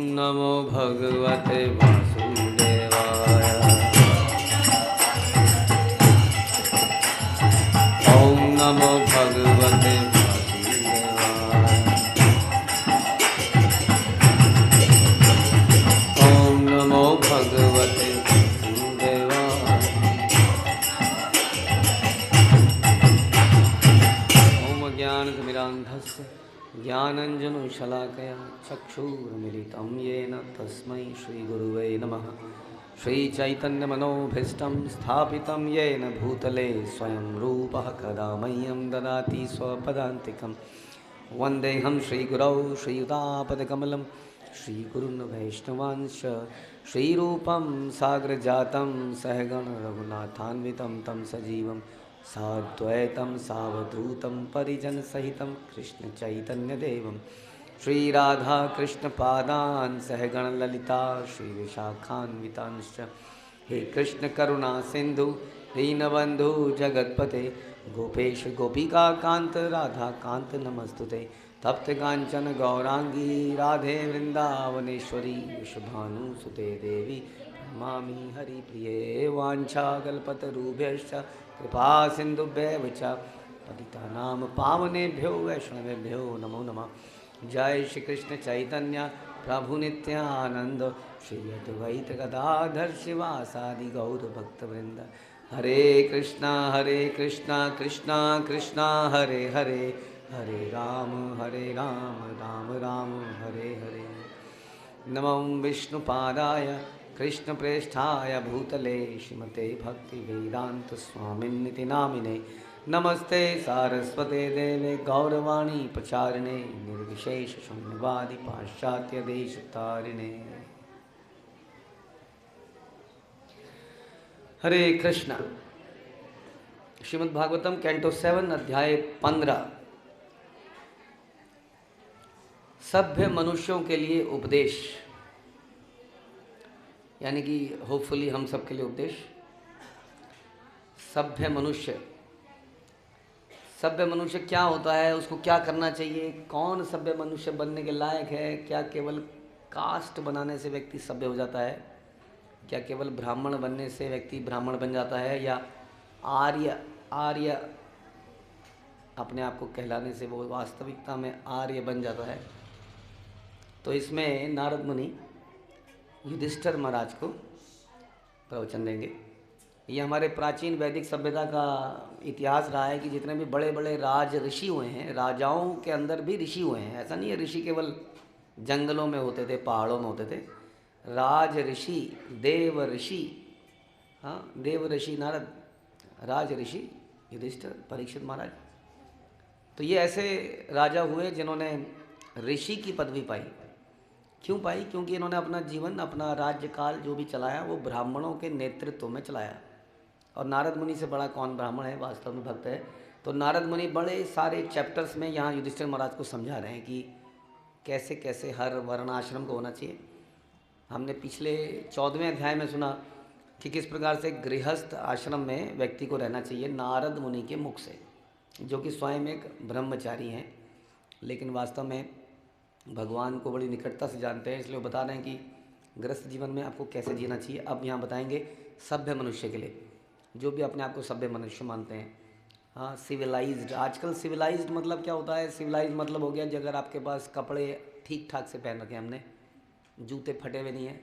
नमो भगवते वासुदेवाय। ओम नमो भगवते वासुदेवाय। ओम नमो भगवते वासुदेवाय। ओम ज्ञानतिमिरान्धस्य ज्ञानञ्जनशलाकया चक्षुरुन्मीलितं येन तस्मै श्रीगुरुवे नमः। श्रीचैतन्यमनोभीष्टं स्थापितं येन भूतले स्वयं रूपः कदा मह्यं ददाति स्वपदान्तिकं। वन्देऽहं श्रीगुरौ श्रीयुतापदकमलं श्रीगुरुन् वैष्णवांश्च श्रीरूपं साग्रजातं सहगण रघुनाथान्वितं तं सजीवं साद्वैतं सावधूतं परिजनसहितं कृष्णचैतन्यदेवं श्रीराधाकृष्णपादान् सहगण ललिता श्रीविशाखान्वितांश्च। हे कृष्ण करुणा सिंधु दीनबंधु जगत्पते गोपेश गोपिकाकांत राधाकांत नमस्तुते। तप्त कांचन गौरांगी राधे वृंदावनेश्वरी वृषभानुसुते देवी नमामि हरिप्रिये। वाञ्छाकल्पतरुभ्यश्च कृपा सिन्धुभ्येव च पतितानां पावनेभ्यो वैष्णवेभ्यो नमो नमः। जय श्री कृष्ण चैतन्य प्रभु नित्यानंद श्री अद्वैत गदाधर शिवासादि गौर भक्तवृंद। हरे कृष्णा कृष्णा कृष्णा हरे हरे, हरे राम राम राम हरे हरे। नमो विष्णुपादाय कृष्णप्रेष्ठाय भूतले श्रीमते भक्तिवेदांत स्वामिन्निति नामिने। नमस्ते सारस्वते देवे गौरवाणी प्रचारिणे निर्विशेष शून्यवादी पाश्चात्य देशतारिणे। हरे कृष्ण। श्रीमद् भागवतम कैंटो 7 अध्याय 15 सभ्य मनुष्यों के लिए उपदेश, यानी कि होपफुली हम सब के लिए उपदेश। सभ्य मनुष्य क्या होता है, उसको क्या करना चाहिए, कौन सभ्य मनुष्य बनने के लायक है, क्या केवल कास्ट बनाने से व्यक्ति सभ्य हो जाता है, क्या केवल ब्राह्मण बनने से व्यक्ति ब्राह्मण बन जाता है, या आर्य अपने आप को कहलाने से वो वास्तविकता में आर्य बन जाता है। तो इसमें नारद मुनि युधिष्ठिर महाराज को प्रवचन देंगे। ये हमारे प्राचीन वैदिक सभ्यता का इतिहास रहा है कि जितने भी बड़े बड़े राज ऋषि हुए हैं, राजाओं के अंदर भी ऋषि हुए हैं। ऐसा नहीं है ऋषि केवल जंगलों में होते थे, पहाड़ों में होते थे। राज ऋषि, देव ऋषि, हाँ देव ऋषि नारद, राज ऋषि युधिष्ठिर, परीक्षित महाराज। तो ये ऐसे राजा हुए जिन्होंने ऋषि की पदवी पाई। क्यों पाई? क्योंकि इन्होंने अपना जीवन, अपना राज्यकाल जो भी चलाया वो ब्राह्मणों के नेतृत्व में चलाया। और नारद मुनि से बड़ा कौन ब्राह्मण है, वास्तव में भक्त है। तो नारद मुनि बड़े सारे चैप्टर्स में यहाँ युधिष्ठिर महाराज को समझा रहे हैं कि कैसे कैसे हर वर्णाश्रम को होना चाहिए। हमने पिछले 14वें अध्याय में सुना कि किस प्रकार से गृहस्थ आश्रम में व्यक्ति को रहना चाहिए नारद मुनि के मुख से, जो कि स्वयं एक ब्रह्मचारी हैं, लेकिन वास्तव में भगवान को बड़ी निकटता से जानते हैं। इसलिए वो बता रहे हैं कि गृहस्थ जीवन में आपको कैसे जीना चाहिए। अब यहाँ बताएंगे सभ्य मनुष्य के लिए, जो भी अपने आप को सभ्य मनुष्य मानते हैं। हाँ, सिविलाइज्ड। आजकल सिविलाइज्ड मतलब क्या होता है? सिविलाइज्ड मतलब हो गया कि अगर आपके पास कपड़े ठीक ठाक से पहन रखे, हमने जूते फटे हुए नहीं हैं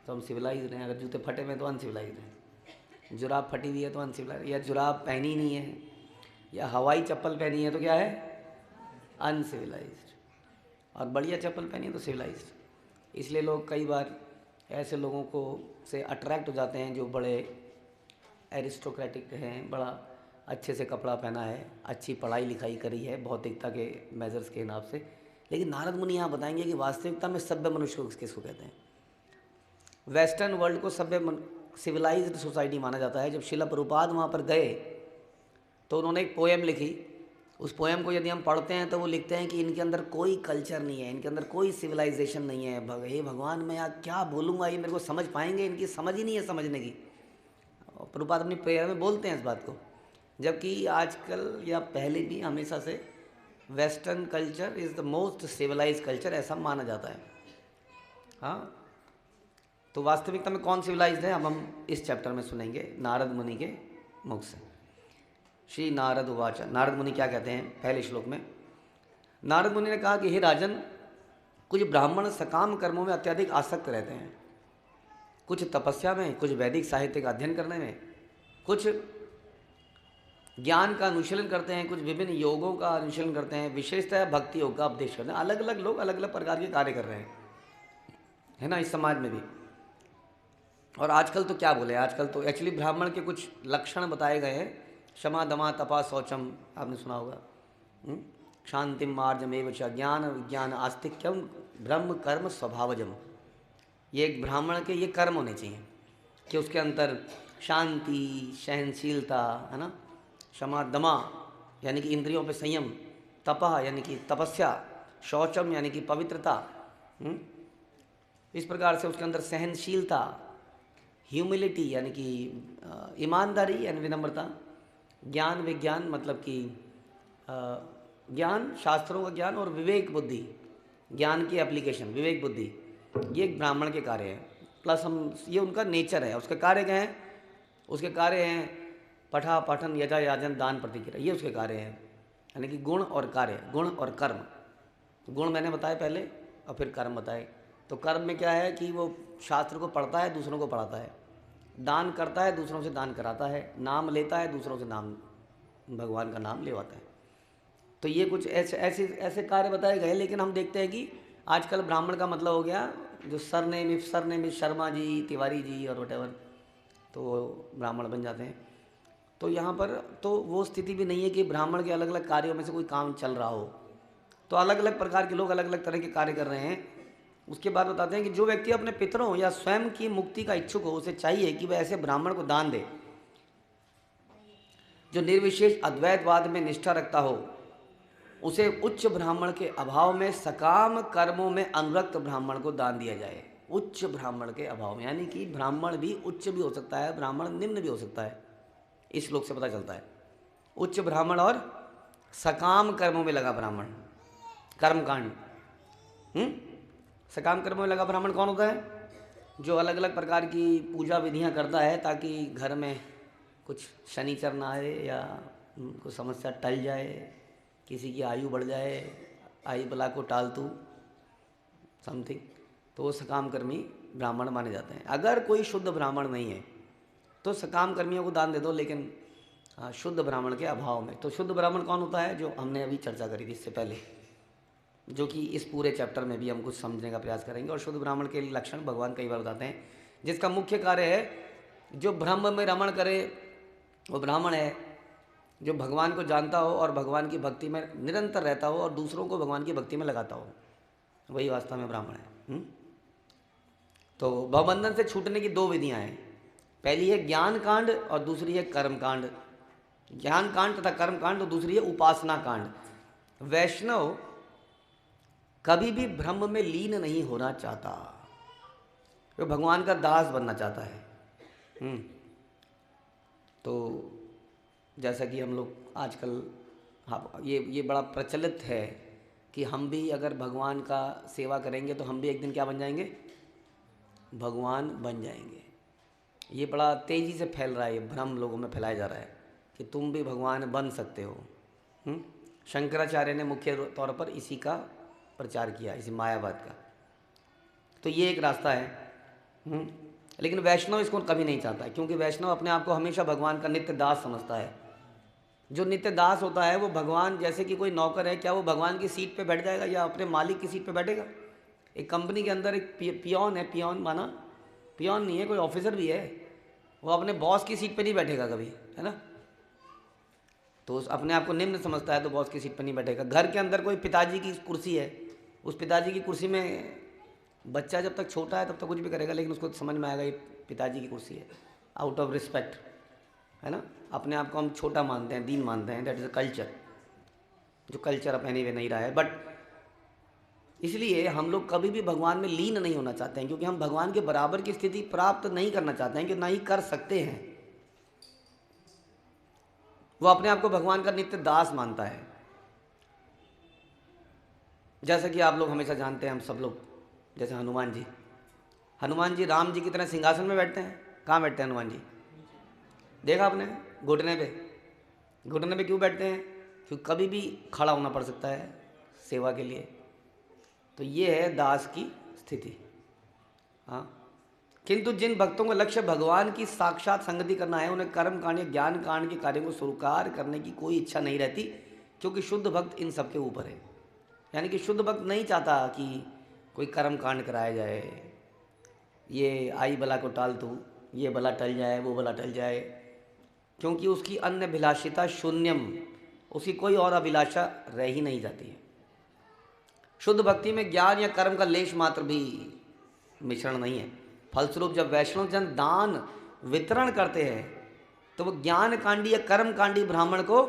तो हम सिविलाइज्ड हैं। अगर जूते फटे हुए तो अनसिविलाइज्ड हैं। जुराब फटी हुई है तो अनसिविलाइज्ड, या जुराब पहनी नहीं है, या हवाई चप्पल पहनी है तो क्या है? अनसिविलाइज्ड। और बढ़िया चप्पल पहनी है तो सिविलाइज्ड। इसलिए लोग कई बार ऐसे लोगों को से अट्रैक्ट हो जाते हैं जो बड़े एरिस्टोक्रेटिक हैं, बड़ा अच्छे से कपड़ा पहना है, अच्छी पढ़ाई लिखाई करी है भौतिकता के मेजर्स के हिसाब से। लेकिन नारद मुनि यहाँ बताएंगे कि वास्तविकता में सभ्य मनुष्य को किसको कहते हैं। वेस्टर्न वर्ल्ड को सभ्य सिविलाइज्ड सोसाइटी माना जाता है। जब शिला प्रभुपाद वहाँ पर गए तो उन्होंने एक पोएम लिखी। उस पोएम को यदि हम पढ़ते हैं तो वो लिखते हैं कि इनके अंदर कोई कल्चर नहीं है, इनके अंदर कोई सिविलाइजेशन नहीं है। हे भगवान, मैं यार क्या बोलूँगा, ये मेरे को समझ पाएंगे? इनकी समझ ही नहीं है समझने की। प्रभुपाद अपनी प्रेयर में बोलते हैं इस बात को। जबकि आजकल या पहले भी हमेशा से western culture is the most civilise culture, ऐसा माना जाता है। हाँ, तो वास्तविकता में कौन सिविलाइज्ड है, अब हम इस चैप्टर में सुनेंगे नारद मुनि के मुख से। श्री नारद उवाच, नारद मुनि क्या कहते हैं पहले श्लोक में। नारद मुनि ने कहा कि हे राजन, कुछ ब्राह्मण सकाम कर्मों में अत्यधिक आसक्त रहते हैं, कुछ तपस्या में, कुछ वैदिक साहित्य का अध्ययन करने में, कुछ ज्ञान का अनुशीलन करते हैं, कुछ विभिन्न योगों का अनुशीलन करते हैं, विशेषतः भक्ति योग का उपदेश करते हैं। अलग अलग लोग अलग अलग प्रकार के कार्य कर रहे हैं, है ना, इस समाज में भी। और आजकल तो क्या बोले, आजकल तो एक्चुअली ब्राह्मण के कुछ लक्षण बताए गए हैं। क्षमा दमा तपा शौचम, आपने सुना होगा। शांतिम मार्जमेव च, ज्ञान विज्ञान आस्तिक्यम ब्रह्म कर्म स्वभावजम। ये एक ब्राह्मण के ये कर्म होने चाहिए कि उसके अंदर शांति, सहनशीलता, है ना, क्षमा दमा यानी कि इंद्रियों पे संयम, तपह यानी कि तपस्या, शौचम यानी कि पवित्रता, इस प्रकार से उसके अंदर सहनशीलता, ह्यूमिलिटी यानी कि ईमानदारी यानी विनम्रता, ज्ञान विज्ञान मतलब कि ज्ञान, शास्त्रों का ज्ञान, और विवेक बुद्धि, ज्ञान की एप्लीकेशन, विवेक बुद्धि, ये एक ब्राह्मण के कार्य हैं। प्लस हम ये उनका नेचर है। उसके कार्य क्या हैं, उसके कार्य हैं पठा पठन यजा याजन दान प्रतिक्रिया, ये उसके कार्य हैं। यानी कि गुण और कार्य, गुण और कर्म। गुण मैंने बताए पहले और फिर कर्म बताए। तो कर्म में क्या है कि वो शास्त्र को पढ़ता है, दूसरों को पढ़ाता है, दान करता है, दूसरों से दान कराता है, नाम लेता है, दूसरों से नाम, भगवान का नाम लेवाता है। तो ये कुछ ऐसे कार्य बताए गए। लेकिन हम देखते हैं कि आजकल ब्राह्मण का मतलब हो गया जो सरनेम इफ शर्मा जी, तिवारी जी और वटेवर, तो वो ब्राह्मण बन जाते हैं। तो यहाँ पर तो वो स्थिति भी नहीं है कि ब्राह्मण के अलग अलग कार्यों में से कोई काम चल रहा हो। तो अलग अलग प्रकार के लोग अलग अलग तरह के कार्य कर रहे हैं। उसके बाद बताते हैं कि जो व्यक्ति अपने पितरों या स्वयं की मुक्ति का इच्छुक हो, उसे चाहिए कि वह ऐसे ब्राह्मण को दान दे जो निर्विशेष अद्वैतवाद में निष्ठा रखता हो। उसे उच्च ब्राह्मण के अभाव में सकाम कर्मों में अनुरक्त ब्राह्मण को दान दिया जाए। उच्च ब्राह्मण के अभाव में यानी कि ब्राह्मण भी उच्च भी हो सकता है, ब्राह्मण निम्न भी हो सकता है। इस श्लोक से पता चलता है उच्च ब्राह्मण और सकाम कर्मों में लगा ब्राह्मण, कर्मकांड। सकाम कर्मों में लगा ब्राह्मण कौन होता है, जो अलग अलग प्रकार की पूजा विधियां करता है ताकि घर में कुछ शनिचर ना आए या कुछ समस्या टल जाए, किसी की आयु बढ़ जाए, आयु बला को टाल तू समथिंग, तो वो सकाम कर्मी ब्राह्मण माने जाते हैं। अगर कोई शुद्ध ब्राह्मण नहीं है तो सकाम कर्मियों को दान दे दो, लेकिन शुद्ध ब्राह्मण के अभाव में। तो शुद्ध ब्राह्मण कौन होता है, जो हमने अभी चर्चा करी थी इससे पहले, जो कि इस पूरे चैप्टर में भी हम कुछ समझने का प्रयास करेंगे। और शुद्ध ब्राह्मण के लक्षण भगवान कई बार बताते हैं, जिसका मुख्य कार्य है जो ब्रह्म में रमण करे वो ब्राह्मण है, जो भगवान को जानता हो और भगवान की भक्ति में निरंतर रहता हो और दूसरों को भगवान की भक्ति में लगाता हो, वही वास्तव में ब्राह्मण है। तो भवबंधन से छूटने की दो विधियां हैं, पहली है ज्ञान कांड और दूसरी है कर्म कांड। ज्ञान कांड तथा कर्म कांड, और दूसरी है उपासना कांड। वैष्णव कभी भी ब्रह्म में लीन नहीं होना चाहता, वो भगवान का दास बनना चाहता है। तो जैसा कि हम लोग आजकल, हाँ, ये बड़ा प्रचलित है कि हम भी अगर भगवान का सेवा करेंगे तो हम भी एक दिन क्या बन जाएंगे, भगवान बन जाएंगे। ये बड़ा तेज़ी से फैल रहा है, ये भ्रम लोगों में फैलाया जा रहा है कि तुम भी भगवान बन सकते हो। शंकराचार्य ने मुख्य तौर पर इसी का प्रचार किया, इसी मायावाद का। तो ये एक रास्ता है। लेकिन वैष्णव इसको कभी नहीं चाहता, क्योंकि वैष्णव अपने आप को हमेशा भगवान का नित्य दास समझता है। जो नित्य दास होता है वो भगवान, जैसे कि कोई नौकर है, क्या वो भगवान की सीट पे बैठ जाएगा या अपने मालिक की सीट पे बैठेगा। एक कंपनी के अंदर एक पियोन है, पियोन माना पियोन नहीं है, कोई ऑफिसर भी है, वो अपने बॉस की सीट पे नहीं बैठेगा कभी, है ना। तो अपने आप को निम्न समझता है तो बॉस की सीट पर नहीं बैठेगा। घर के अंदर कोई पिताजी की कुर्सी है, उस पिताजी की कुर्सी में बच्चा जब तक छोटा है तब तक कुछ भी करेगा, लेकिन उसको समझ में आएगा ये पिताजी की कुर्सी है, आउट ऑफ रिस्पेक्ट, है ना। अपने आप को हम छोटा मानते हैं, दीन मानते हैं, दैट इज़ अ कल्चर, जो कल्चर अब एनीवे नहीं रहा है। बट इसलिए हम लोग कभी भी भगवान में लीन नहीं होना चाहते हैं, क्योंकि हम भगवान के बराबर की स्थिति प्राप्त नहीं करना चाहते हैं, कि ना ही कर सकते हैं। वो अपने आप को भगवान का नित्य दास मानता है। जैसा कि आप लोग हमेशा जानते हैं, हम सब लोग, जैसे हनुमान जी, हनुमान जी राम जी की तरह सिंहासन में बैठते हैं? कहाँ बैठते हैं हनुमान जी? देखा आपने? घुटने पे। घुटने पे क्यों बैठते हैं? क्योंकि कभी भी खड़ा होना पड़ सकता है सेवा के लिए। तो ये है दास की स्थिति। हाँ, किंतु जिन भक्तों का लक्ष्य भगवान की साक्षात संगति करना है, उन्हें कर्म कांड या ज्ञान कांड के कार्यों को स्वीकार करने की कोई इच्छा नहीं रहती, क्योंकि शुद्ध भक्त इन सबके ऊपर है। यानी कि शुद्ध भक्त नहीं चाहता कि कोई कर्म कांड कराया जाए, ये आई बला को टाल तू, ये बला टल जाए, वो बला टल जाए, क्योंकि उसकी अन्य अभिलाषिता शून्यम, उसकी कोई और अभिलाषा रह ही नहीं जाती है। शुद्ध भक्ति में ज्ञान या कर्म का लेश मात्र भी मिश्रण नहीं है। फलस्वरूप जब वैष्णव जन दान वितरण करते हैं तो वो ज्ञान कांडी या कर्म कांडी ब्राह्मण को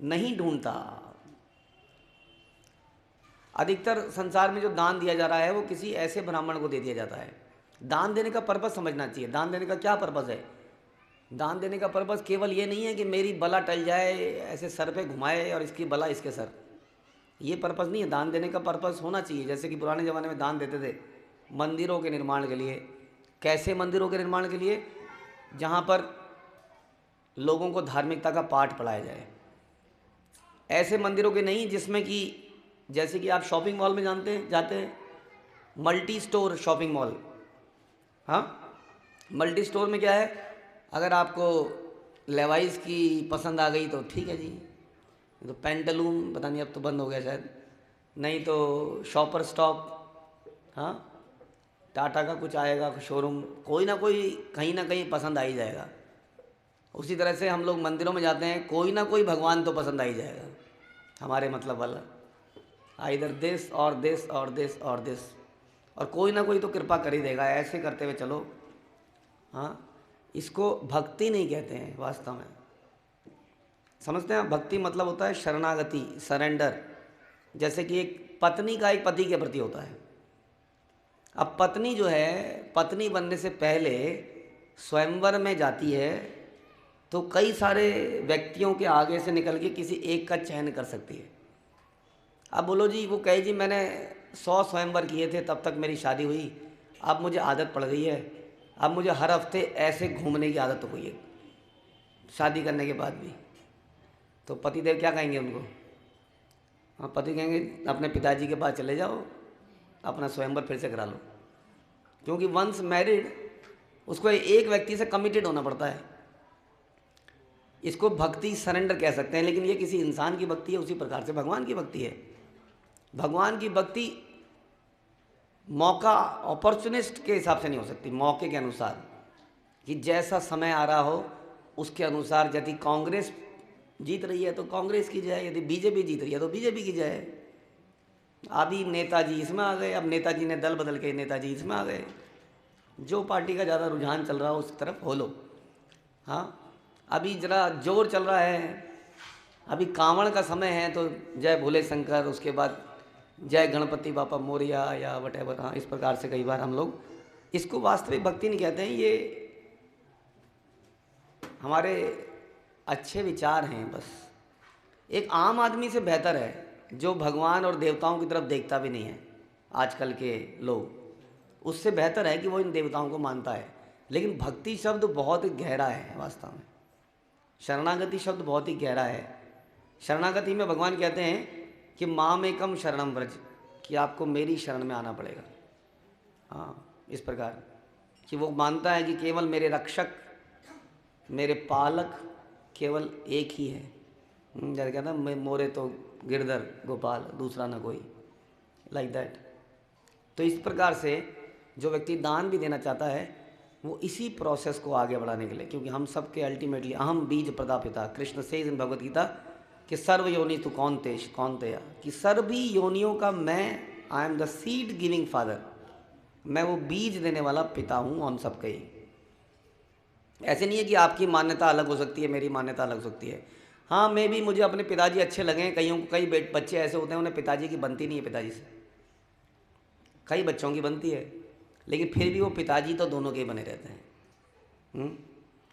नहीं ढूंढता। अधिकतर संसार में जो दान दिया जा रहा है वो किसी ऐसे ब्राह्मण को दे दिया जाता है। दान देने का पर्पस समझना चाहिए। दान देने का क्या पर्पस है? दान देने का पर्पस केवल ये नहीं है कि मेरी बला टल जाए, ऐसे सर पे घुमाए और इसकी बला इसके सर, ये पर्पस नहीं है। दान देने का पर्पस होना चाहिए, जैसे कि पुराने ज़माने में दान देते थे मंदिरों के निर्माण के लिए। कैसे मंदिरों के निर्माण के लिए? जहाँ पर लोगों को धार्मिकता का पाठ पढ़ाया जाए। ऐसे मंदिरों के नहीं जिसमें कि, जैसे कि आप शॉपिंग मॉल में जाते हैं, मल्टी स्टोर शॉपिंग मॉल। हाँ, मल्टी स्टोर में क्या है, अगर आपको लेवाइस की पसंद आ गई तो ठीक है जी, तो पेंटलून पता नहीं अब तो बंद हो गया शायद, नहीं तो शॉपर स्टॉप, हाँ टाटा का कुछ आएगा शोरूम, कोई ना कोई कहीं ना कहीं पसंद आ ही जाएगा। उसी तरह से हम लोग मंदिरों में जाते हैं, कोई ना कोई भगवान तो पसंद आ ही जाएगा हमारे मतलब वाला, इधर दिस और दिस और दिस और दिस, और कोई ना कोई तो कृपा कर ही देगा। ऐसे करते हुए चलो। हाँ, इसको भक्ति नहीं कहते हैं वास्तव में। समझते हैं? भक्ति मतलब होता है शरणागति, सरेंडर। जैसे कि एक पत्नी का एक पति के प्रति होता है। अब पत्नी जो है, पत्नी बनने से पहले स्वयंवर में जाती है तो कई सारे व्यक्तियों के आगे से निकल के किसी एक का चयन कर सकती है। अब बोलो जी, वो कहे जी मैंने 100 स्वयंवर किए थे तब तक मेरी शादी हुई, अब मुझे आदत पड़ गई है, अब मुझे हर हफ्ते ऐसे घूमने की आदत हो गई है शादी करने के बाद भी। तो पतिदेव क्या कहेंगे उनको? हाँ, पति कहेंगे अपने पिताजी के पास चले जाओ, अपना स्वयंवर फिर से करा लो। क्योंकि वंस मैरिड उसको एक व्यक्ति से कमिटेड होना पड़ता है। इसको भक्ति सरेंडर कह सकते हैं, लेकिन ये किसी इंसान की भक्ति है, उसी प्रकार से भगवान की भक्ति है। भगवान की भक्ति मौका, अपॉर्चुनिस्ट के हिसाब से नहीं हो सकती, मौके के अनुसार, कि जैसा समय आ रहा हो उसके अनुसार। यदि कांग्रेस जीत रही है तो कांग्रेस की जाए, यदि बीजेपी जीत रही है तो बीजेपी की जाए। अभी नेताजी इसमें आ गए, अब नेताजी ने दल बदल के नेताजी इसमें आ गए। जो पार्टी का ज़्यादा रुझान चल रहा हो उस तरफ हो लो। हाँ, अभी जरा जोर चल रहा है, अभी कांवड़ का समय है तो जय भोले शंकर, उसके बाद जय गणपति बापा मोरिया या वटेवर। हाँ, इस प्रकार से कई बार हम लोग इसको वास्तविक भक्ति नहीं कहते हैं, ये हमारे अच्छे विचार हैं बस। एक आम आदमी से बेहतर है जो भगवान और देवताओं की तरफ देखता भी नहीं है आजकल के लोग, उससे बेहतर है कि वो इन देवताओं को मानता है। लेकिन भक्ति शब्द बहुत ही गहरा है वास्तव में। शरणागति शब्द बहुत ही गहरा है। शरणागति में भगवान कहते हैं कि मामेकम शरणम व्रज, कि आपको मेरी शरण में आना पड़ेगा। हाँ, इस प्रकार कि वो मानता है कि केवल मेरे रक्षक, मेरे पालक केवल एक ही है। जैसे कहता है मैं मोरे तो गिरधर गोपाल, दूसरा ना कोई, लाइक दैट। तो इस प्रकार से जो व्यक्ति दान भी देना चाहता है वो इसी प्रोसेस को आगे बढ़ाने के लिए, क्योंकि हम सब के अल्टीमेटली अहम बीज प्रदापिता, कृष्ण से इन भगवत गीता कि सर्व योनि तू कौनतेया, कि सर्वी योनियों का मैं, I am the seed giving father, मैं वो बीज देने वाला पिता हूँ हम सब के ही। ऐसे नहीं है कि आपकी मान्यता अलग हो सकती है, मेरी मान्यता अलग हो सकती है। हाँ, मैं भी, मुझे अपने पिताजी अच्छे लगे, कई बच्चे ऐसे होते हैं उन्हें पिताजी की बनती नहीं है पिताजी से, कई बच्चों की बनती है, लेकिन फिर भी वो पिताजी तो दोनों के ही बने रहते हैं।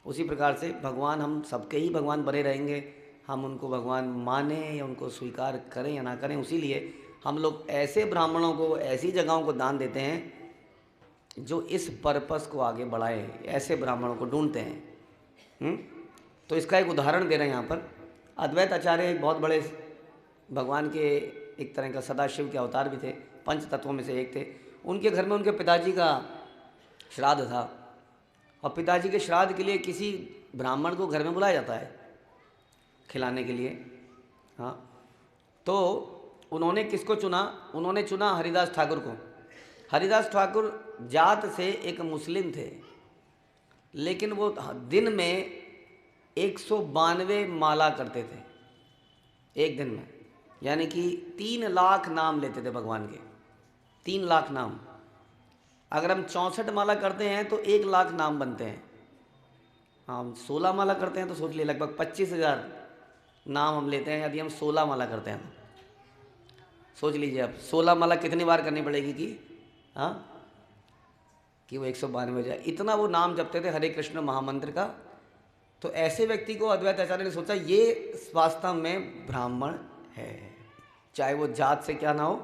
उसी प्रकार से भगवान हम सबके ही भगवान बने रहेंगे, हम उनको भगवान माने या उनको स्वीकार करें या ना करें। उसी लिए हम लोग ऐसे ब्राह्मणों को, ऐसी जगहों को दान देते हैं जो इस पर्पस को आगे बढ़ाए, ऐसे ब्राह्मणों को ढूंढते हैं। तो इसका एक उदाहरण दे रहे हैं यहाँ पर। अद्वैत आचार्य एक बहुत बड़े भगवान के एक तरह का सदाशिव के अवतार भी थे, पंच तत्वों में से एक थे। उनके घर में उनके पिताजी का श्राद्ध था, और पिताजी के श्राद्ध के लिए किसी ब्राह्मण को घर में बुलाया जाता है खिलाने के लिए। हाँ, तो उन्होंने किसको चुना? उन्होंने चुना हरिदास ठाकुर को। हरिदास ठाकुर जात से एक मुस्लिम थे, लेकिन वो दिन में 192 माला करते थे एक दिन में, यानी कि 3 लाख नाम लेते थे भगवान के। 3 लाख नाम। अगर हम 64 माला करते हैं तो 1 लाख नाम बनते हैं। हम 16 माला करते हैं तो सोच लिए लगभग 25,000 नाम हम लेते हैं। यदि हम 16 माला करते हैं तो सोच लीजिए अब 16 माला कितनी बार करनी पड़ेगी कि हाँ कि वो 192 हो जाए। इतना वो नाम जपते थे हरे कृष्ण महामंत्र का। तो ऐसे व्यक्ति को अद्वैत आचार्य ने सोचा ये वास्तव में ब्राह्मण है, चाहे वो जात से क्या ना हो,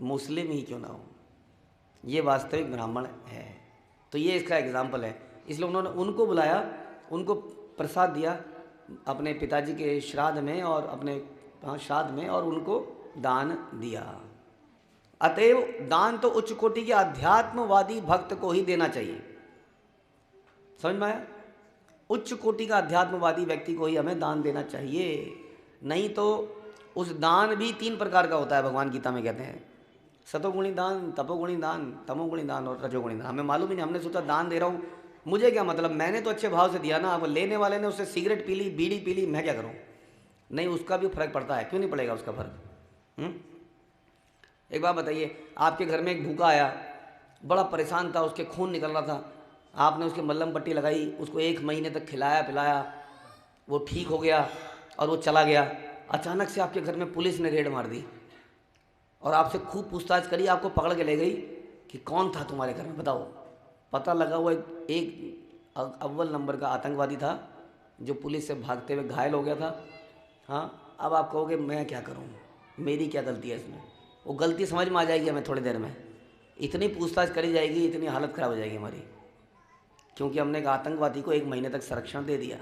मुस्लिम ही क्यों ना हो, ये वास्तविक ब्राह्मण है। तो ये इसका एग्जाम्पल है। इसलिए उन्होंने उनको बुलाया, उनको प्रसाद दिया अपने पिताजी के श्राद्ध में और अपने श्राद्ध में, और उनको दान दिया। अतएव दान तो उच्च कोटि के अध्यात्मवादी भक्त को ही देना चाहिए। समझ में आया? उच्च कोटि का अध्यात्मवादी व्यक्ति को ही हमें दान देना चाहिए, नहीं तो उस दान भी 3 प्रकार का होता है। भगवान गीता में कहते हैं सतोगुणी दान, तपोगुणी दान, तमोगुणी दान और रजोगुणी दान। हमें मालूम ही नहीं, हमने सोचा दान दे रहा हूँ, मुझे क्या मतलब, मैंने तो अच्छे भाव से दिया ना। अब लेने वाले ने उससे सिगरेट पी ली, बीड़ी पी ली, मैं क्या करूँ? नहीं, उसका भी फर्क पड़ता है। क्यों नहीं पड़ेगा उसका फर्क? एक बात बताइए, आपके घर में एक भूखा आया, बड़ा परेशान था, उसके खून निकल रहा था, आपने उसकी मल्लम पट्टी लगाई, उसको 1 महीने तक खिलाया पिलाया, वो ठीक हो गया और वो चला गया। अचानक से आपके घर में पुलिस ने रेड मार दी और आपसे खूब पूछताछ करी, आपको पकड़ के ले गई कि कौन था तुम्हारे घर में, बताओ। पता लगा वो एक अव्वल नंबर का आतंकवादी था जो पुलिस से भागते हुए घायल हो गया था। हाँ, अब आप कहोगे मैं क्या करूँ, मेरी क्या गलती है इसमें? वो गलती समझ में आ जाएगी हमें थोड़ी देर में। इतनी पूछताछ करी जाएगी, इतनी हालत ख़राब हो जाएगी हमारी, क्योंकि हमने एक आतंकवादी को 1 महीने तक संरक्षण दे दिया।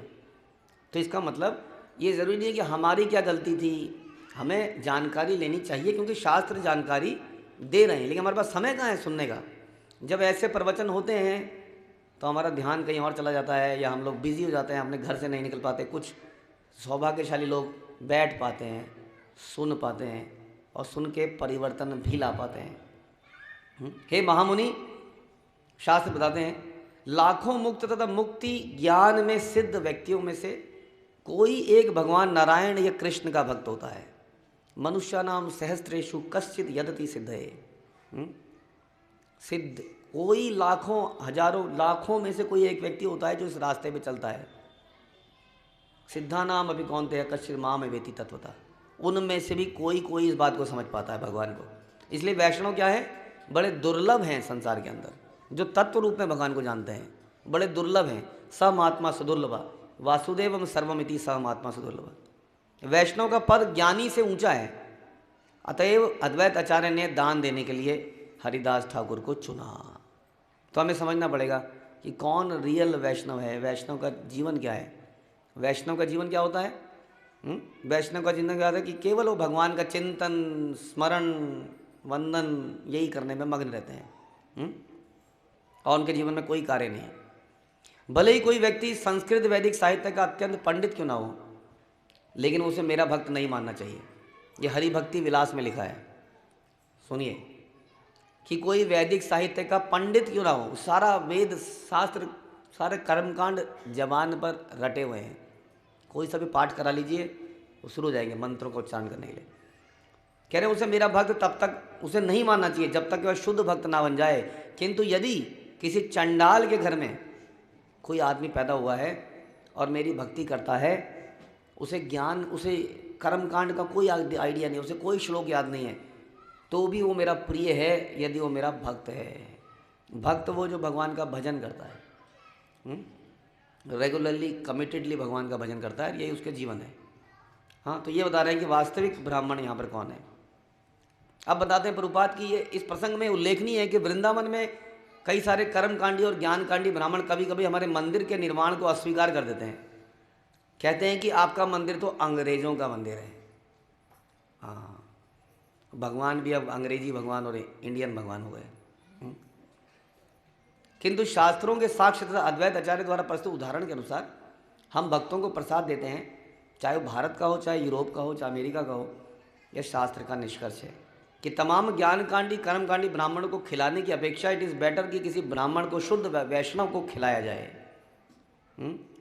तो इसका मतलब ये ज़रूरी नहीं है कि हमारी क्या गलती थी, हमें जानकारी लेनी चाहिए, क्योंकि शास्त्र जानकारी दे रहे हैं, लेकिन हमारे पास समय कहाँ है सुनने का। जब ऐसे प्रवचन होते हैं तो हमारा ध्यान कहीं और चला जाता है, या हम लोग बिज़ी हो जाते हैं, अपने घर से नहीं निकल पाते। कुछ सौभाग्यशाली लोग बैठ पाते हैं, सुन पाते हैं, और सुन के परिवर्तन भी ला पाते हैं। हे महामुनि, शास्त्र बताते हैं लाखों मुक्त तथा मुक्ति ज्ञान में सिद्ध व्यक्तियों में से कोई एक भगवान नारायण या कृष्ण का भक्त होता है। मनुष्यानाम सहस्त्रेषु कश्चित् यदति सिद्धये। सिद्ध कोई लाखों हजारों लाखों में से कोई एक व्यक्ति होता है जो इस रास्ते पे चलता है। सिद्धानाम अभी कौनते कश्चित् माम वेति तत्वता। उनमें से भी कोई इस बात को समझ पाता है भगवान को। इसलिए वैष्णव क्या है, बड़े दुर्लभ हैं संसार के अंदर, जो तत्व रूप में भगवान को जानते हैं, बड़े दुर्लभ हैं। सम आत्मा सुदुर्लभा वासुदेवम सर्वमिति सम आत्मा सुदुर्लभा। वैष्णव का पद ज्ञानी से ऊंचा है। अतएव अद्वैत आचार्य ने दान देने के लिए हरिदास ठाकुर को चुना। तो हमें समझना पड़ेगा कि कौन रियल वैष्णव है, वैष्णव का जीवन क्या है। वैष्णव का जीवन क्या होता है? वैष्णव का जीवन क्या होता है कि केवल वो भगवान का चिंतन, स्मरण, वंदन यही करने में मग्न रहते हैं, और उनके जीवन में कोई कार्य नहीं है। भले ही कोई व्यक्ति संस्कृत वैदिक साहित्य का अत्यंत पंडित क्यों ना हो, लेकिन उसे मेरा भक्त नहीं मानना चाहिए। ये हरि भक्ति विलास में लिखा है, सुनिए, कि कोई वैदिक साहित्य का पंडित क्यों ना हो, सारा वेद शास्त्र सारे कर्मकांड जबान पर रटे हुए हैं, कोई सा भी पाठ करा लीजिए, वो शुरू हो जाएंगे मंत्रों का उच्चारण करने के लिए। कह रहे हैं उसे मेरा भक्त तब तक उसे नहीं मानना चाहिए जब तक वह शुद्ध भक्त ना बन जाए। किंतु यदि किसी चंडाल के घर में कोई आदमी पैदा हुआ है और मेरी भक्ति करता है, उसे ज्ञान, उसे कर्मकांड का कोई आइडिया नहीं, उसे कोई श्लोक याद नहीं है, तो भी वो मेरा प्रिय है यदि वो मेरा भक्त है। भक्त वो जो भगवान का भजन करता है, रेगुलरली कमिटेडली भगवान का भजन करता है, यही उसके जीवन है। हाँ, तो ये बता रहे हैं कि वास्तविक ब्राह्मण यहाँ पर कौन है। अब बताते हैं प्रभुपाद की ये इस प्रसंग में उल्लेखनीय है कि वृंदावन में कई सारे कर्मकांडी और ज्ञानकांडी ब्राह्मण कभी कभी हमारे मंदिर के निर्माण को अस्वीकार कर देते हैं। कहते हैं कि आपका मंदिर तो अंग्रेजों का मंदिर है। हाँ, भगवान भी अब अंग्रेजी भगवान और इंडियन भगवान हो गए। किंतु शास्त्रों के साक्ष्य तथा अद्वैत आचार्य द्वारा प्रस्तुत उदाहरण के अनुसार हम भक्तों को प्रसाद देते हैं, चाहे वो भारत का हो, चाहे यूरोप का हो, चाहे अमेरिका का हो। यह शास्त्र का निष्कर्ष है कि तमाम ज्ञानकांडी कर्मकांडी ब्राह्मणों को खिलाने की अपेक्षा इट इज़ बेटर कि किसी ब्राह्मण को, शुद्ध वैष्णव को खिलाया जाए।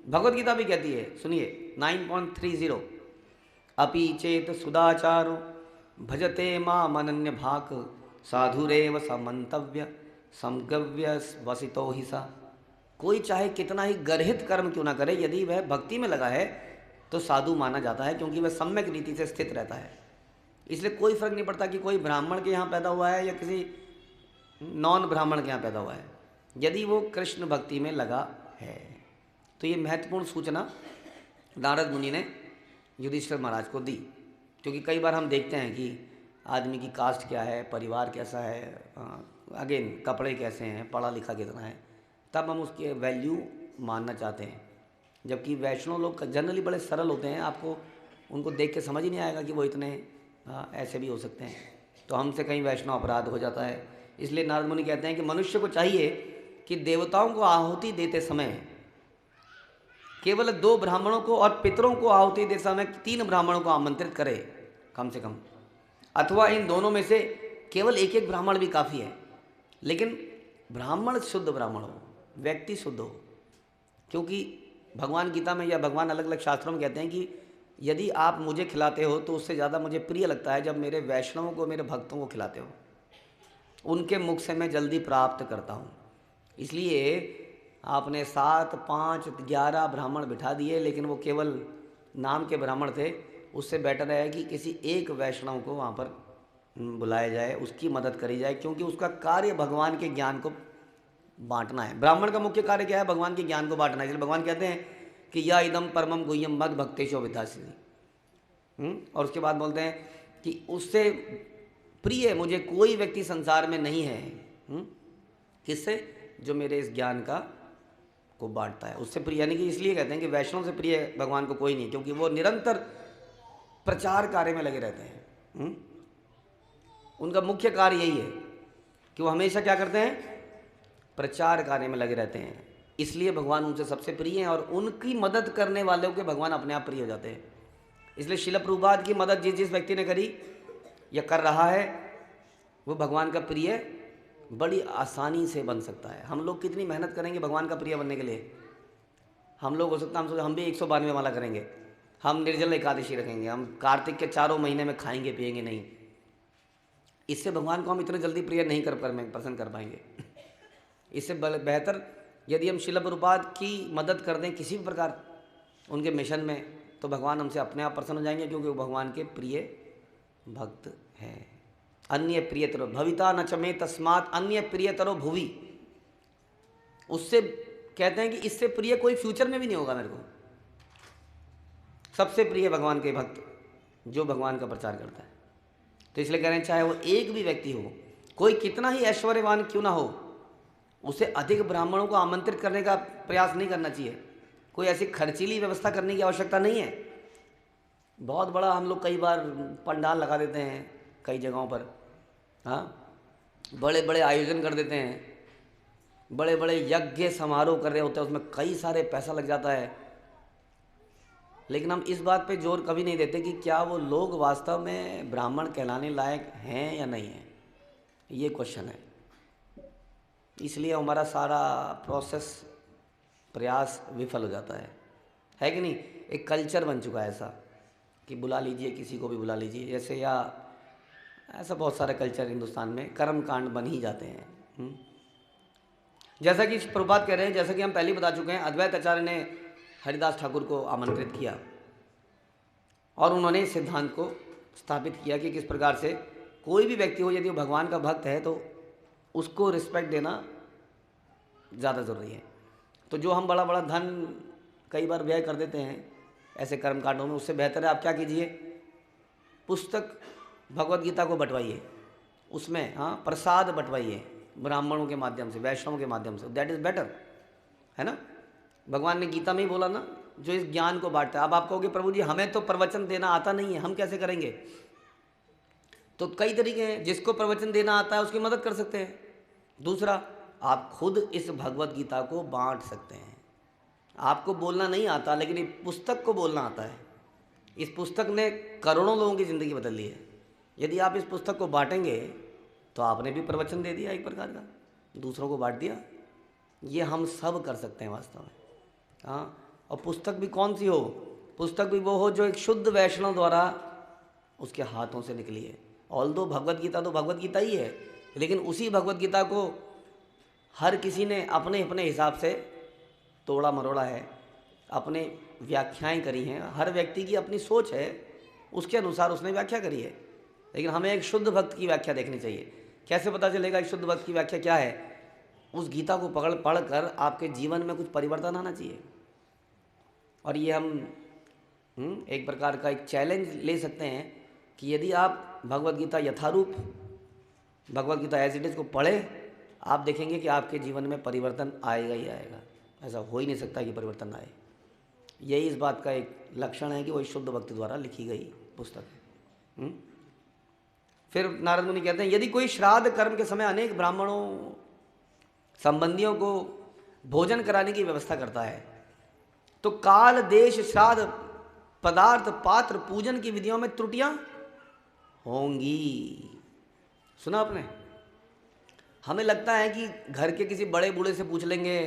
भगवत गीता भी कहती है, सुनिए 9.30, अपि चेत सुदाचारो भजते माम अनन्य भाक साधुरेव समंतव्य समगव्य वसितो ही सा। कोई चाहे कितना ही गर्हित कर्म क्यों ना करे, यदि वह भक्ति में लगा है तो साधु माना जाता है, क्योंकि वह सम्यक रीति से स्थित रहता है। इसलिए कोई फर्क नहीं पड़ता कि कोई ब्राह्मण के यहाँ पैदा हुआ है या किसी नॉन ब्राह्मण के यहाँ पैदा हुआ है, यदि वो कृष्ण भक्ति में लगा है। तो ये महत्वपूर्ण सूचना नारद मुनि ने युधिष्ठिर महाराज को दी, क्योंकि कई बार हम देखते हैं कि आदमी की कास्ट क्या है, परिवार कैसा है, अगेन कपड़े कैसे हैं, पढ़ा लिखा कितना है, तब हम उसके वैल्यू मानना चाहते हैं। जबकि वैष्णव लोग जनरली बड़े सरल होते हैं, आपको उनको देख के समझ ही नहीं आएगा कि वो इतने ऐसे भी हो सकते हैं। तो हमसे कहीं वैष्णव अपराध हो जाता है। इसलिए नारद मुनि कहते हैं कि मनुष्य को चाहिए कि देवताओं को आहुति देते समय केवल 2 ब्राह्मणों को और पितरों को आहुति देते समय 3 ब्राह्मणों को आमंत्रित करे कम से कम, अथवा इन दोनों में से केवल एक ब्राह्मण भी काफ़ी है। लेकिन ब्राह्मण शुद्ध ब्राह्मण हो, व्यक्ति शुद्ध हो, क्योंकि भगवान गीता में या भगवान अलग अलग शास्त्रों में कहते हैं कि यदि आप मुझे खिलाते हो तो उससे ज़्यादा मुझे प्रिय लगता है जब मेरे वैष्णवों को, मेरे भक्तों को खिलाते हो, उनके मुख से मैं जल्दी प्राप्त करता हूँ। इसलिए आपने 7, 5, 11 ब्राह्मण बिठा दिए, लेकिन वो केवल नाम के ब्राह्मण थे। उससे बेटर है कि किसी एक वैष्णव को वहाँ पर बुलाया जाए, उसकी मदद करी जाए, क्योंकि उसका कार्य भगवान के ज्ञान को बांटना है। ब्राह्मण का मुख्य कार्य क्या है? भगवान के ज्ञान को बांटना है। इसलिए भगवान कहते हैं कि या इदम परमम गुह्यम मद भक्तेशो विद्यासिद्धि। और उसके बाद बोलते हैं कि उससे प्रिय मुझे कोई व्यक्ति संसार में नहीं है। किससे? जो मेरे इस ज्ञान का को बांटता है, उससे प्रिय। यानी कि इसलिए कहते हैं कि वैष्णव से प्रिय भगवान को कोई नहीं, क्योंकि वो निरंतर प्रचार कार्य में लगे रहते हैं। उनका मुख्य कार्य यही है कि वो हमेशा क्या करते हैं? प्रचार कार्य में लगे रहते हैं। इसलिए भगवान उनसे सबसे प्रिय हैं, और उनकी मदद करने वालों के भगवान अपने आप प्रिय हो जाते हैं। इसलिए शिल प्रभुपाद की मदद जिस जिस व्यक्ति ने करी या कर रहा है, वो भगवान का प्रिय बड़ी आसानी से बन सकता है। हम लोग कितनी मेहनत करेंगे भगवान का प्रिय बनने के लिए? हम लोग हो सकता है हम भी 192 माला करेंगे, हम निर्जल एकादशी रखेंगे, हम कार्तिक के 4 महीने में खाएंगे पिएंगे नहीं। इससे भगवान को हम इतने जल्दी प्रिय नहीं पसंद कर पाएंगे। इससे बेहतर यदि हम शिल प्रभुपाद की मदद कर दें किसी भी प्रकार उनके मिशन में, तो भगवान हमसे अपने आप प्रसन्न हो जाएंगे, क्योंकि वो भगवान के प्रिय भक्त हैं। अन्य प्रियतरो भविता न चमे तस्मात् अन्य प्रियतरो भुवि। उससे कहते हैं कि इससे प्रिय कोई फ्यूचर में भी नहीं होगा मेरे को। सबसे प्रिय भगवान के भक्त जो भगवान का प्रचार करता है। तो इसलिए कह रहे हैं चाहे वो एक भी व्यक्ति हो, कोई कितना ही ऐश्वर्यवान क्यों ना हो, उसे अधिक ब्राह्मणों को आमंत्रित करने का प्रयास नहीं करना चाहिए। कोई ऐसी खर्चीली व्यवस्था करने की आवश्यकता नहीं है। बहुत बड़ा हम लोग कई बार पंडाल लगा देते हैं कई जगहों पर, हाँ, बड़े बड़े आयोजन कर देते हैं, बड़े बड़े यज्ञ समारोह कर रहे होते हैं, उसमें कई सारे पैसा लग जाता है। लेकिन हम इस बात पे जोर कभी नहीं देते कि क्या वो लोग वास्तव में ब्राह्मण कहलाने लायक हैं या नहीं हैं। ये क्वेश्चन है। इसलिए हमारा सारा प्रोसेस, प्रयास विफल हो जाता है कि नहीं? एक कल्चर बन चुका है ऐसा कि बुला लीजिए, किसी को भी बुला लीजिए, जैसे, या ऐसा बहुत सारे कल्चर हिंदुस्तान में कर्म कांड बन ही जाते हैं। जैसा कि प्रभुपाद कह रहे हैं, जैसा कि हम पहले बता चुके हैं, अद्वैत आचार्य ने हरिदास ठाकुर को आमंत्रित किया और उन्होंने इस सिद्धांत को स्थापित किया कि किस प्रकार से कोई भी व्यक्ति हो, यदि वो भगवान का भक्त है तो उसको रिस्पेक्ट देना ज़्यादा ज़रूरी है। तो जो हम बड़ा बड़ा धन कई बार व्यय कर देते हैं ऐसे कर्मकांडों में, उससे बेहतर है आप क्या कीजिए, पुस्तक भगवत गीता को बंटवाइए, उसमें हाँ प्रसाद बंटवाइए, ब्राह्मणों के माध्यम से, वैष्णवों के माध्यम से, दैट इज़ बेटर, है ना। भगवान ने गीता में ही बोला ना, जो इस ज्ञान को बांटता है। अब आप कहोगे प्रभु जी हमें तो प्रवचन देना आता नहीं है, हम कैसे करेंगे? तो कई तरीके हैं, जिसको प्रवचन देना आता है उसकी मदद कर सकते हैं। दूसरा, आप खुद इस भगवत गीता को बांट सकते हैं। आपको बोलना नहीं आता, लेकिन इस पुस्तक को बोलना आता है। इस पुस्तक ने करोड़ों लोगों की ज़िंदगी बदल ली है। यदि आप इस पुस्तक को बांटेंगे तो आपने भी प्रवचन दे दिया एक प्रकार का, दूसरों को बांट दिया। ये हम सब कर सकते हैं वास्तव में। हाँ, और पुस्तक भी कौन सी हो? पुस्तक भी वो हो जो एक शुद्ध वैष्णव द्वारा उसके हाथों से निकली है। ऑल्दो भगवत गीता तो भगवत गीता ही है, लेकिन उसी भगवत गीता को हर किसी ने अपने अपने हिसाब से तोड़ा मरोड़ा है, अपने व्याख्याएं करी हैं। हर व्यक्ति की अपनी सोच है, उसके अनुसार उसने व्याख्या करी है। लेकिन हमें एक शुद्ध भक्त की व्याख्या देखनी चाहिए। कैसे पता चलेगा एक शुद्ध भक्त की व्याख्या क्या है? उस गीता को पढ़ कर आपके जीवन में कुछ परिवर्तन आना चाहिए। और ये हम एक प्रकार का एक चैलेंज ले सकते हैं कि यदि आप भगवत गीता यथारूप, Bhagavad Gita as it is को पढ़े, आप देखेंगे कि आपके जीवन में परिवर्तन आएगा ही आएगा। ऐसा हो ही नहीं सकता कि परिवर्तन आए। यही इस बात का एक लक्षण है कि वही शुद्ध भक्ति द्वारा लिखी गई पुस्तक है। फिर नारद मुनि कहते हैं, यदि कोई श्राद्ध कर्म के समय अनेक ब्राह्मणों संबंधियों को भोजन कराने की व्यवस्था करता है, तो काल, देश, श्राद्ध, पदार्थ, पात्र, पूजन की विधियों में त्रुटियां होंगी। सुना आपने? हमें लगता है कि घर के किसी बड़े बूढ़े से पूछ लेंगे,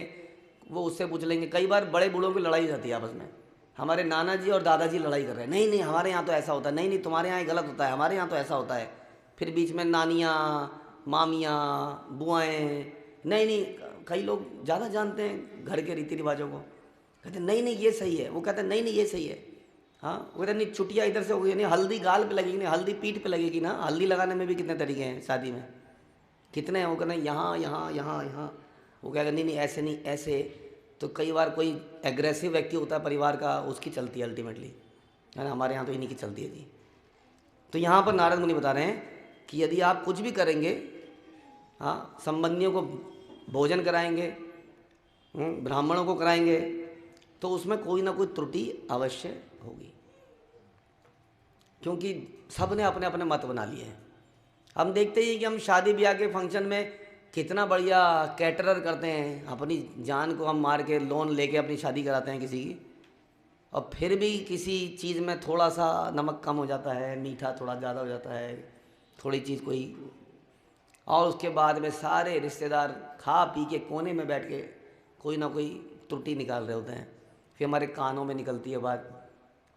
वो उससे पूछ लेंगे। कई बार बड़े बूढ़ों की लड़ाई जाती है आपस में। हमारे नाना जी और दादाजी लड़ाई कर रहे हैं, नहीं नहीं हमारे यहाँ तो ऐसा होता है, नहीं नहीं तुम्हारे यहाँ गलत होता है, हमारे यहाँ तो ऐसा होता है। फिर बीच में नानियाँ, मामियाँ, बुआएँ, नहीं नहीं, कई लोग ज़्यादा जानते हैं घर के रीति रिवाजों को। कहते नहीं नहीं ये सही है, वो कहते नहीं नहीं ये सही है। हाँ, वो कहते नहीं चुटिया इधर से होगी, नहीं हल्दी गाल पे लगेगी, नहीं हल्दी पीठ पे लगेगी ना। हल्दी लगाने में भी कितने तरीके हैं शादी में, कितने हैं। वो कहते यहाँ यहाँ यहाँ यहाँ, वो कहेगा नहीं नहीं ऐसे नहीं ऐसे। तो कई बार कोई एग्रेसिव व्यक्ति होता है परिवार का, उसकी चलती है अल्टीमेटली, है ना। हमारे यहाँ तो इन्हीं की चलती है जी। तो यहाँ पर नारद मुनि बता रहे हैं कि यदि आप कुछ भी करेंगे, हाँ, संबंधियों को भोजन कराएंगे, ब्राह्मणों को कराएंगे, तो उसमें कोई ना कोई त्रुटि अवश्य होगी, क्योंकि सब ने अपने अपने मत बना लिए हैं। हम देखते ही कि हम शादी ब्याह के फंक्शन में कितना बढ़िया कैटरर करते हैं, अपनी जान को हम मार के लोन लेके अपनी शादी कराते हैं किसी की, और फिर भी किसी चीज़ में थोड़ा सा नमक कम हो जाता है, मीठा थोड़ा ज़्यादा हो जाता है, थोड़ी चीज़ कोई, और उसके बाद में सारे रिश्तेदार खा पी के कोने में बैठ के कोई ना कोई त्रुटि निकाल रहे होते हैं। फिर हमारे कानों में निकलती है बात,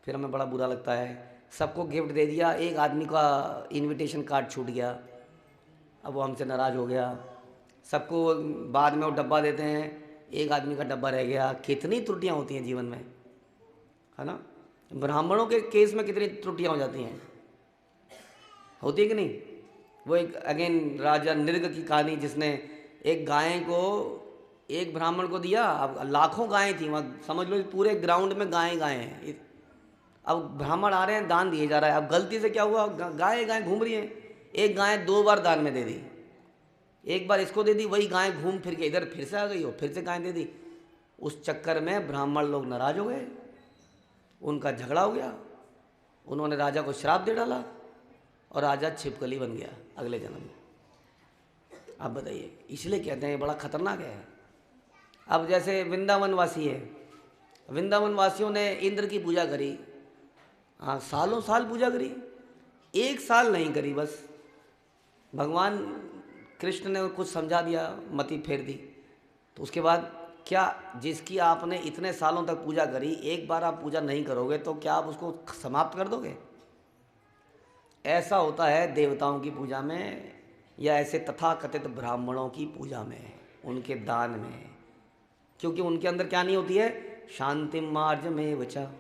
फिर हमें बड़ा बुरा लगता है। सबको गिफ्ट दे दिया, एक आदमी का इनविटेशन कार्ड छूट गया, अब वो हमसे नाराज़ हो गया। सबको बाद में वो डब्बा देते हैं, एक आदमी का डब्बा रह गया। कितनी त्रुटियां होती हैं जीवन में, है ना। ब्राह्मणों के केस में कितनी त्रुटियां हो जाती हैं, होती है कि नहीं। वो एक अगेन राजा नृग की कहानी, जिसने एक गाय को एक ब्राह्मण को दिया। अब लाखों गायें थी वहाँ, समझ लो पूरे ग्राउंड में गायें हैं। अब ब्राह्मण आ रहे हैं, दान दिए जा रहा है। अब गलती से क्या हुआ, गाय घूम रही हैं, एक गाय 2 बार दान में दे दी। एक बार इसको दे दी, वही गाय घूम फिर के इधर फिर से आ गई, हो फिर से गाय दे दी। उस चक्कर में ब्राह्मण लोग नाराज हो गए, उनका झगड़ा हो गया, उन्होंने राजा को श्राप दे डाला और राजा छिपकली बन गया अगले जन्म में। अब बताइए, इसलिए कहते हैं बड़ा खतरनाक है। अब जैसे वृंदावन वासी है, वृंदावन वासियों ने इंद्र की पूजा करी, हाँ सालों साल पूजा करी, 1 साल नहीं करी, बस भगवान कृष्ण ने कुछ समझा दिया, मति फेर दी। तो उसके बाद क्या, जिसकी आपने इतने सालों तक पूजा करी, एक बार आप पूजा नहीं करोगे तो क्या आप उसको समाप्त कर दोगे? ऐसा होता है देवताओं की पूजा में, या ऐसे तथाकथित ब्राह्मणों की पूजा में, उनके दान में। क्योंकि उनके अंदर क्या नहीं होती है, शांति मार्ज में वचा,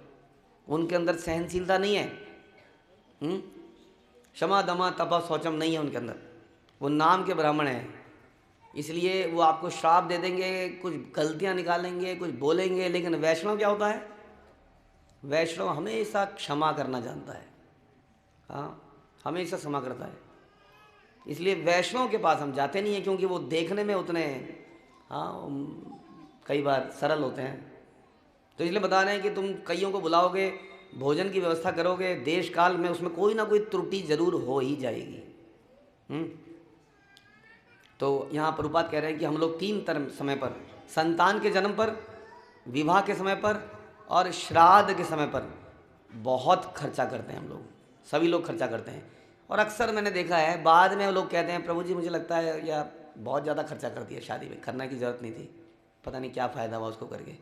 उनके अंदर सहनशीलता नहीं है, क्षमा दमा तपा शौचम नहीं है उनके अंदर। वो नाम के ब्राह्मण हैं, इसलिए वो आपको श्राप दे देंगे, कुछ गलतियां निकालेंगे, कुछ बोलेंगे। लेकिन वैष्णव क्या होता है, वैष्णव हमेशा क्षमा करना जानता है, हाँ हमेशा क्षमा करता है। इसलिए वैष्णव के पास हम जाते नहीं हैं, क्योंकि वो देखने में उतने कई बार सरल होते हैं। तो इसलिए बता रहे हैं कि तुम कईयों को बुलाओगे, भोजन की व्यवस्था करोगे, देश काल में उसमें कोई ना कोई त्रुटि जरूर हो ही जाएगी। तो यहाँ प्रभुपाद कह रहे हैं कि हम लोग 3 समय पर, संतान के जन्म पर, विवाह के समय पर और श्राद्ध के समय पर बहुत खर्चा करते हैं। हम लोग सभी लोग खर्चा करते हैं। और अक्सर मैंने देखा है बाद में लोग कहते हैं प्रभु जी मुझे लगता है या बहुत ज़्यादा खर्चा कर दिया शादी में, करने की ज़रूरत नहीं थी, पता नहीं क्या फ़ायदा हुआ उसको करके,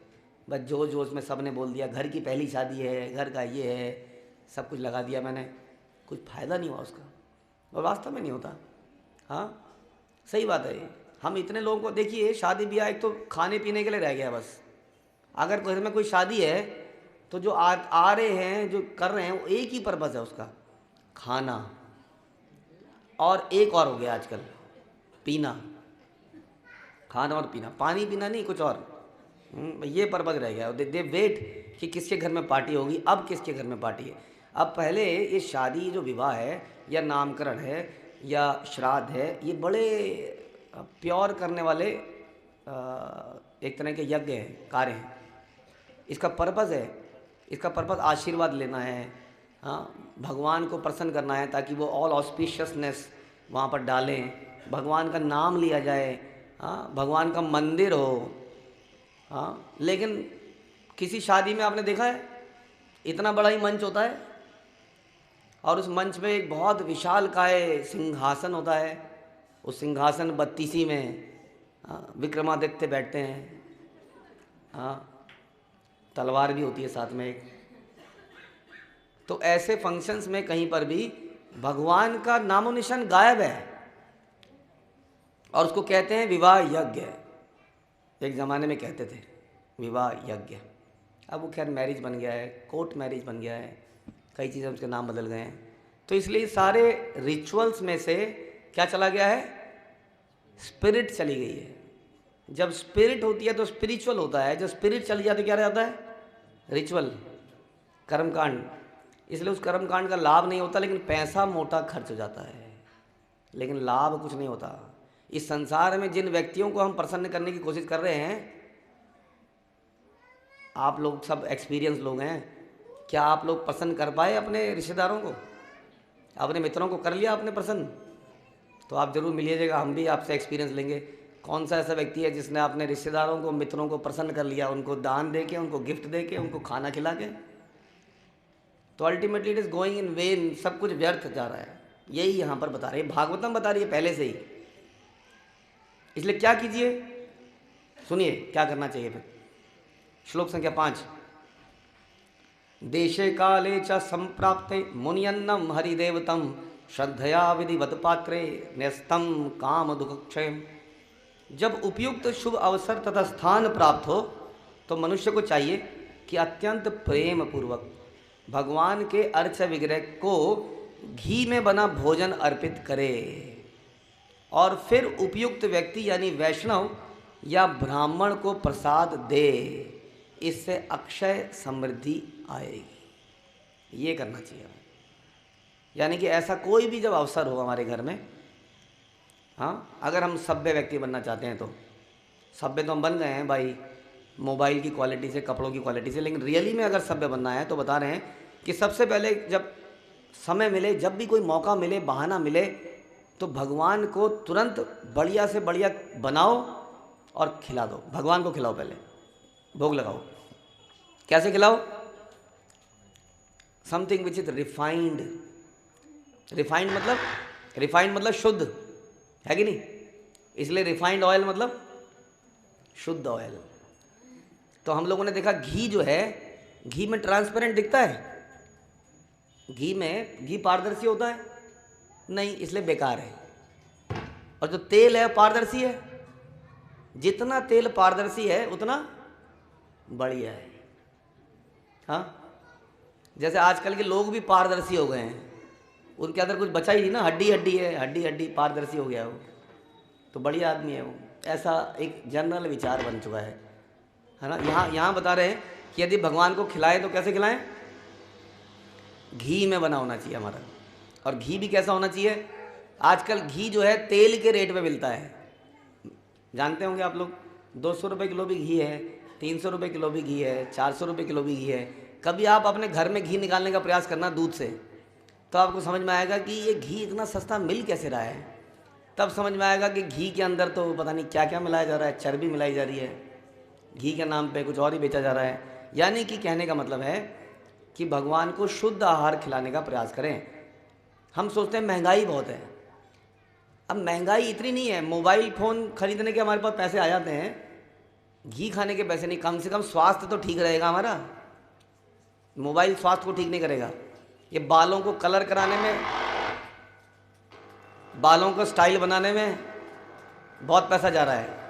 बस जोश में सब ने बोल दिया घर की पहली शादी है, घर का ये है, सब कुछ लगा दिया मैंने, कुछ फ़ायदा नहीं हुआ उसका, और वास्तव में नहीं होता। हाँ सही बात है। हम इतने लोगों को देखिए, शादी ब्याह एक तो खाने पीने के लिए रह गया बस। अगर घर में कोई शादी है तो जो आ रहे हैं, जो कर रहे हैं, वो एक ही पर्पज़ है उसका, खाना, और एक और हो गया आजकल पीना, खाना और पीना, पानी पीना नहीं कुछ और, ये पर्पज़ रह गया। दे वेट कि किसके घर में पार्टी होगी, अब किसके घर में पार्टी है। अब पहले ये शादी जो विवाह है या नामकरण है या श्राद्ध है, ये बड़े प्योर करने वाले एक तरह के यज्ञ हैं, कार्य हैं। इसका पर्पज़ है, इसका पर्पज़ आशीर्वाद लेना है, हाँ, भगवान को प्रसन्न करना है, ताकि वो ऑल ऑस्पिशियसनेस वहाँ पर डालें, भगवान का नाम लिया जाए, हाँ, भगवान का मंदिर हो। हाँ, लेकिन किसी शादी में आपने देखा है इतना बड़ा ही मंच होता है और उस मंच में एक बहुत विशालकाय सिंहासन होता है, उस सिंहासन बत्तीसी में विक्रमादित्य बैठते हैं, हाँ, तलवार भी होती है साथ में एक। तो ऐसे फंक्शंस में कहीं पर भी भगवान का नामो निशान गायब है और उसको कहते हैं विवाह यज्ञ। एक ज़माने में कहते थे विवाह यज्ञ, अब वो खैर मैरिज बन गया है, कोर्ट मैरिज बन गया है, कई चीज़ें उसके नाम बदल गए हैं। तो इसलिए सारे रिचुअल्स में से क्या चला गया है, स्पिरिट चली गई है। जब स्पिरिट होती है तो स्पिरिचुअल होता है, जब स्पिरिट चली जाती है क्या रहता है, रिचुअल, कर्मकांड। इसलिए उस कर्मकांड का लाभ नहीं होता, लेकिन पैसा मोटा खर्च हो जाता है, लेकिन लाभ कुछ नहीं होता। इस संसार में जिन व्यक्तियों को हम प्रसन्न करने की कोशिश कर रहे हैं, आप लोग सब एक्सपीरियंस लोग हैं, क्या आप लोग पसंद कर पाए अपने रिश्तेदारों को, अपने मित्रों को कर लिया आपने प्रसन्न? तो आप जरूर मिलिएगा, हम भी आपसे एक्सपीरियंस लेंगे। कौन सा ऐसा व्यक्ति है जिसने अपने रिश्तेदारों को, मित्रों को प्रसन्न कर लिया, उनको दान दे के, उनको गिफ्ट दे के, उनको खाना खिला के? तो ultimately it is going in when, सब कुछ व्यर्थ जा रहा है। यही यहाँ पर बता रही है, भागवतम बता रही है पहले से ही। इसलिए क्या कीजिए, सुनिए क्या करना चाहिए फिर। श्लोक संख्या 5, देशे काले च संप्राप्ते मुनियन्नम हरिदेवतम श्रद्धया विधिवत पात्रे न्यस्तम काम दुःखक्षयम्। जब उपयुक्त शुभ अवसर तथा स्थान प्राप्त हो तो मनुष्य को चाहिए कि अत्यंत प्रेम पूर्वक भगवान के अर्च विग्रह को घी में बना भोजन अर्पित करे और फिर उपयुक्त व्यक्ति यानी वैष्णव या ब्राह्मण को प्रसाद दे। इससे अक्षय समृद्धि आएगी। ये करना चाहिए। यानी कि ऐसा कोई भी जब अवसर हो हमारे घर में, हाँ, अगर हम सभ्य व्यक्ति बनना चाहते हैं तो सभ्य तो हम बन गए हैं भाई, मोबाइल की क्वालिटी से, कपड़ों की क्वालिटी से, लेकिन रियली में अगर सभ्य बनना है तो बता रहे हैं कि सबसे पहले जब समय मिले, जब भी कोई मौका मिले, बहाना मिले, तो भगवान को तुरंत बढ़िया से बढ़िया बनाओ और खिला दो। भगवान को खिलाओ, पहले भोग लगाओ। कैसे खिलाओ? Something which is refined. Refined मतलब शुद्ध है कि नहीं? इसलिए रिफाइंड ऑयल मतलब शुद्ध ऑयल। तो हम लोगों ने देखा घी जो है, घी में ट्रांसपेरेंट दिखता है, घी पारदर्शी होता है नहीं, इसलिए बेकार है। और जो तेल है पारदर्शी है, जितना तेल पारदर्शी है उतना बढ़िया है। हाँ, जैसे आजकल के लोग भी पारदर्शी हो गए हैं, उनके अंदर कुछ बचा ही नहीं ना, हड्डी है, हड्डी पारदर्शी हो गया वो, तो बढ़िया आदमी है वो। ऐसा एक जनरल विचार बन चुका है ना। यहाँ बता रहे हैं कि यदि भगवान को खिलाएं तो कैसे खिलाएं? घी में बना होना चाहिए हमारा। और घी भी कैसा होना चाहिए? आजकल घी जो है तेल के रेट पे मिलता है, जानते होंगे आप लोग। 200 रुपये किलो भी घी है, 300 रुपये किलो भी घी है, 400 रुपये किलो भी घी है। कभी आप अपने घर में घी निकालने का प्रयास करना दूध से, तो आपको समझ में आएगा कि ये घी इतना सस्ता मिल कैसे रहा है। तब समझ में आएगा कि घी के अंदर तो पता नहीं क्या क्या मिलाया जा रहा है, चर्बी मिलाई जा रही है, घी के नाम पे कुछ और ही बेचा जा रहा है। यानी कि कहने का मतलब है कि भगवान को शुद्ध आहार खिलाने का प्रयास करें। हम सोचते हैं महंगाई बहुत है। अब महंगाई इतनी नहीं है, मोबाइल फ़ोन खरीदने के हमारे पास पैसे आ जाते हैं, घी खाने के पैसे नहीं। कम से कम स्वास्थ्य तो ठीक रहेगा हमारा। मोबाइल स्वास्थ्य को ठीक नहीं करेगा। ये बालों को कलर कराने में, बालों को स्टाइल बनाने में बहुत पैसा जा रहा है,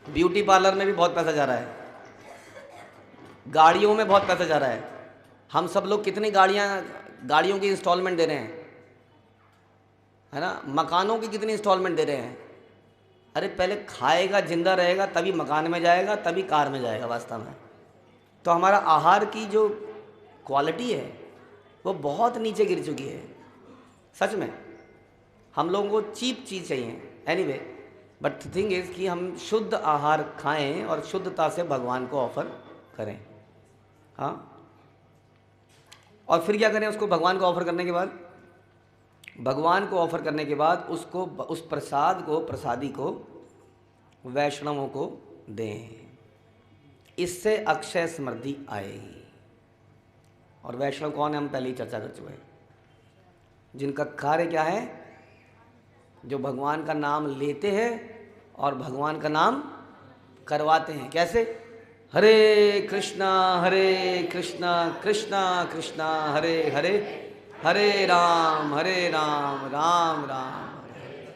ब्यूटी पार्लर में भी बहुत पैसा जा रहा है, गाड़ियों में बहुत पैसा जा रहा है। हम सब लोग कितनी गाड़ियों की इंस्टॉलमेंट दे रहे हैं, है ना। मकानों की कितनी इंस्टॉलमेंट दे रहे हैं। अरे पहले खाएगा, जिंदा रहेगा, तभी मकान में जाएगा, तभी कार में जाएगा वास्तव में। तो हमारा आहार की जो क्वालिटी है वो बहुत नीचे गिर चुकी है सच में। हम लोगों को चीप चीज़ चाहिए। Anyway, but the thing is कि हम शुद्ध आहार खाएं और शुद्धता से भगवान को ऑफर करें। हाँ, और फिर क्या करें उसको भगवान को ऑफर करने के बाद? भगवान को ऑफर करने के बाद उसको, उस प्रसाद को, प्रसादी को वैष्णवों को दें। इससे अक्षय समृद्धि आएगी। और वैष्णव कौन है, हम पहले ही चर्चा कर चुके हैं। जिनका कार्य क्या है, जो भगवान का नाम लेते हैं और भगवान का नाम करवाते हैं। कैसे? हरे कृष्णा कृष्णा कृष्णा हरे हरे, हरे राम राम राम हरे।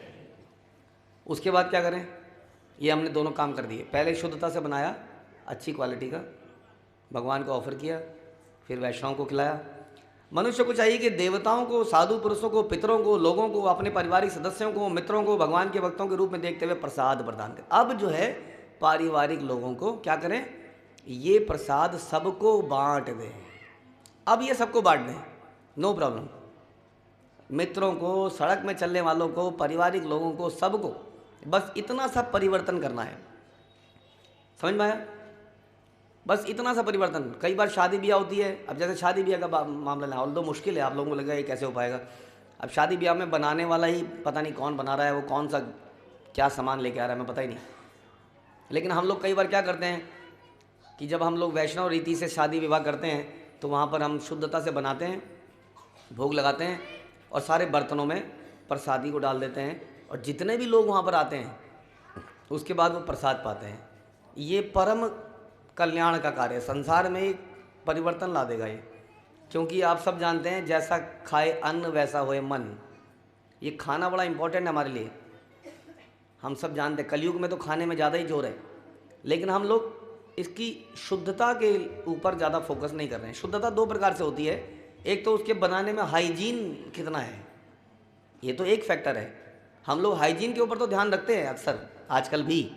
उसके बाद क्या करें? ये हमने दोनों काम कर दिए। पहले शुद्धता से बनाया, अच्छी क्वालिटी का, भगवान को ऑफर किया, फिर वैष्णव को खिलाया। मनुष्य को चाहिए कि देवताओं को, साधु पुरुषों को, पितरों को, लोगों को, अपने पारिवारिक सदस्यों को, मित्रों को भगवान के भक्तों के रूप में देखते हुए प्रसाद प्रदान करें। अब जो है पारिवारिक लोगों को क्या करें, ये प्रसाद सबको बांट दें। अब ये सबको बांट दें, नो प्रॉब्लम। मित्रों को, सड़क में चलने वालों को, पारिवारिक लोगों को, सबको बस इतना सा परिवर्तन करना है। समझ में आया? बस इतना सा परिवर्तन। कई बार शादी ब्याह होती है, अब जैसे शादी ब्याह का मामला ना, ऑल्दो मुश्किल है, आप लोगों को लगेगा ये कैसे हो पाएगा। अब शादी ब्याह में बनाने वाला ही पता नहीं कौन बना रहा है, वो कौन सा क्या सामान लेके आ रहा है, हमें पता ही नहीं। लेकिन हम लोग कई बार क्या करते हैं कि जब हम लोग वैष्णव रीति से शादी विवाह करते हैं तो वहाँ पर हम शुद्धता से बनाते हैं, भोग लगाते हैं और सारे बर्तनों में प्रसादी को डाल देते हैं, और जितने भी लोग वहाँ पर आते हैं उसके बाद वो प्रसाद पाते हैं। ये परम कल्याण का कार्य है, संसार में एक परिवर्तन ला देगा ये। क्योंकि आप सब जानते हैं, जैसा खाए अन्न वैसा होए मन। ये खाना बड़ा इम्पोर्टेंट है हमारे लिए। हम सब जानते हैं कलयुग में तो खाने में ज़्यादा ही जोर है, लेकिन हम लोग इसकी शुद्धता के ऊपर ज़्यादा फोकस नहीं कर रहे हैं। शुद्धता दो प्रकार से होती है, एक तो उसके बनाने में हाइजीन कितना है, ये तो एक फैक्टर है। हम लोग हाइजीन के ऊपर तो ध्यान रखते हैं अक्सर आजकल भी,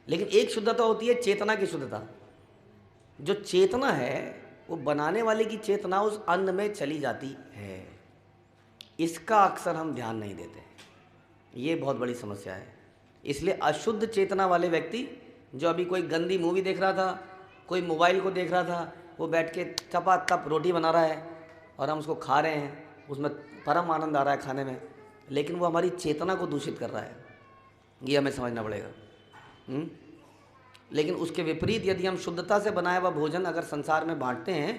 लेकिन एक शुद्धता होती है चेतना की शुद्धता। जो चेतना है वो बनाने वाले की चेतना उस अन्न में चली जाती है, इसका अक्सर हम ध्यान नहीं देते। ये बहुत बड़ी समस्या है। इसलिए अशुद्ध चेतना वाले व्यक्ति, जो अभी कोई गंदी मूवी देख रहा था, कोई मोबाइल को देख रहा था, वो बैठ के टपाटप रोटी बना रहा है और हम उसको खा रहे हैं, उसमें परम आनंद आ रहा है खाने में, लेकिन वो हमारी चेतना को दूषित कर रहा है। ये हमें समझना पड़ेगा। लेकिन उसके विपरीत यदि हम शुद्धता से बनाया हुआ भोजन अगर संसार में बांटते हैं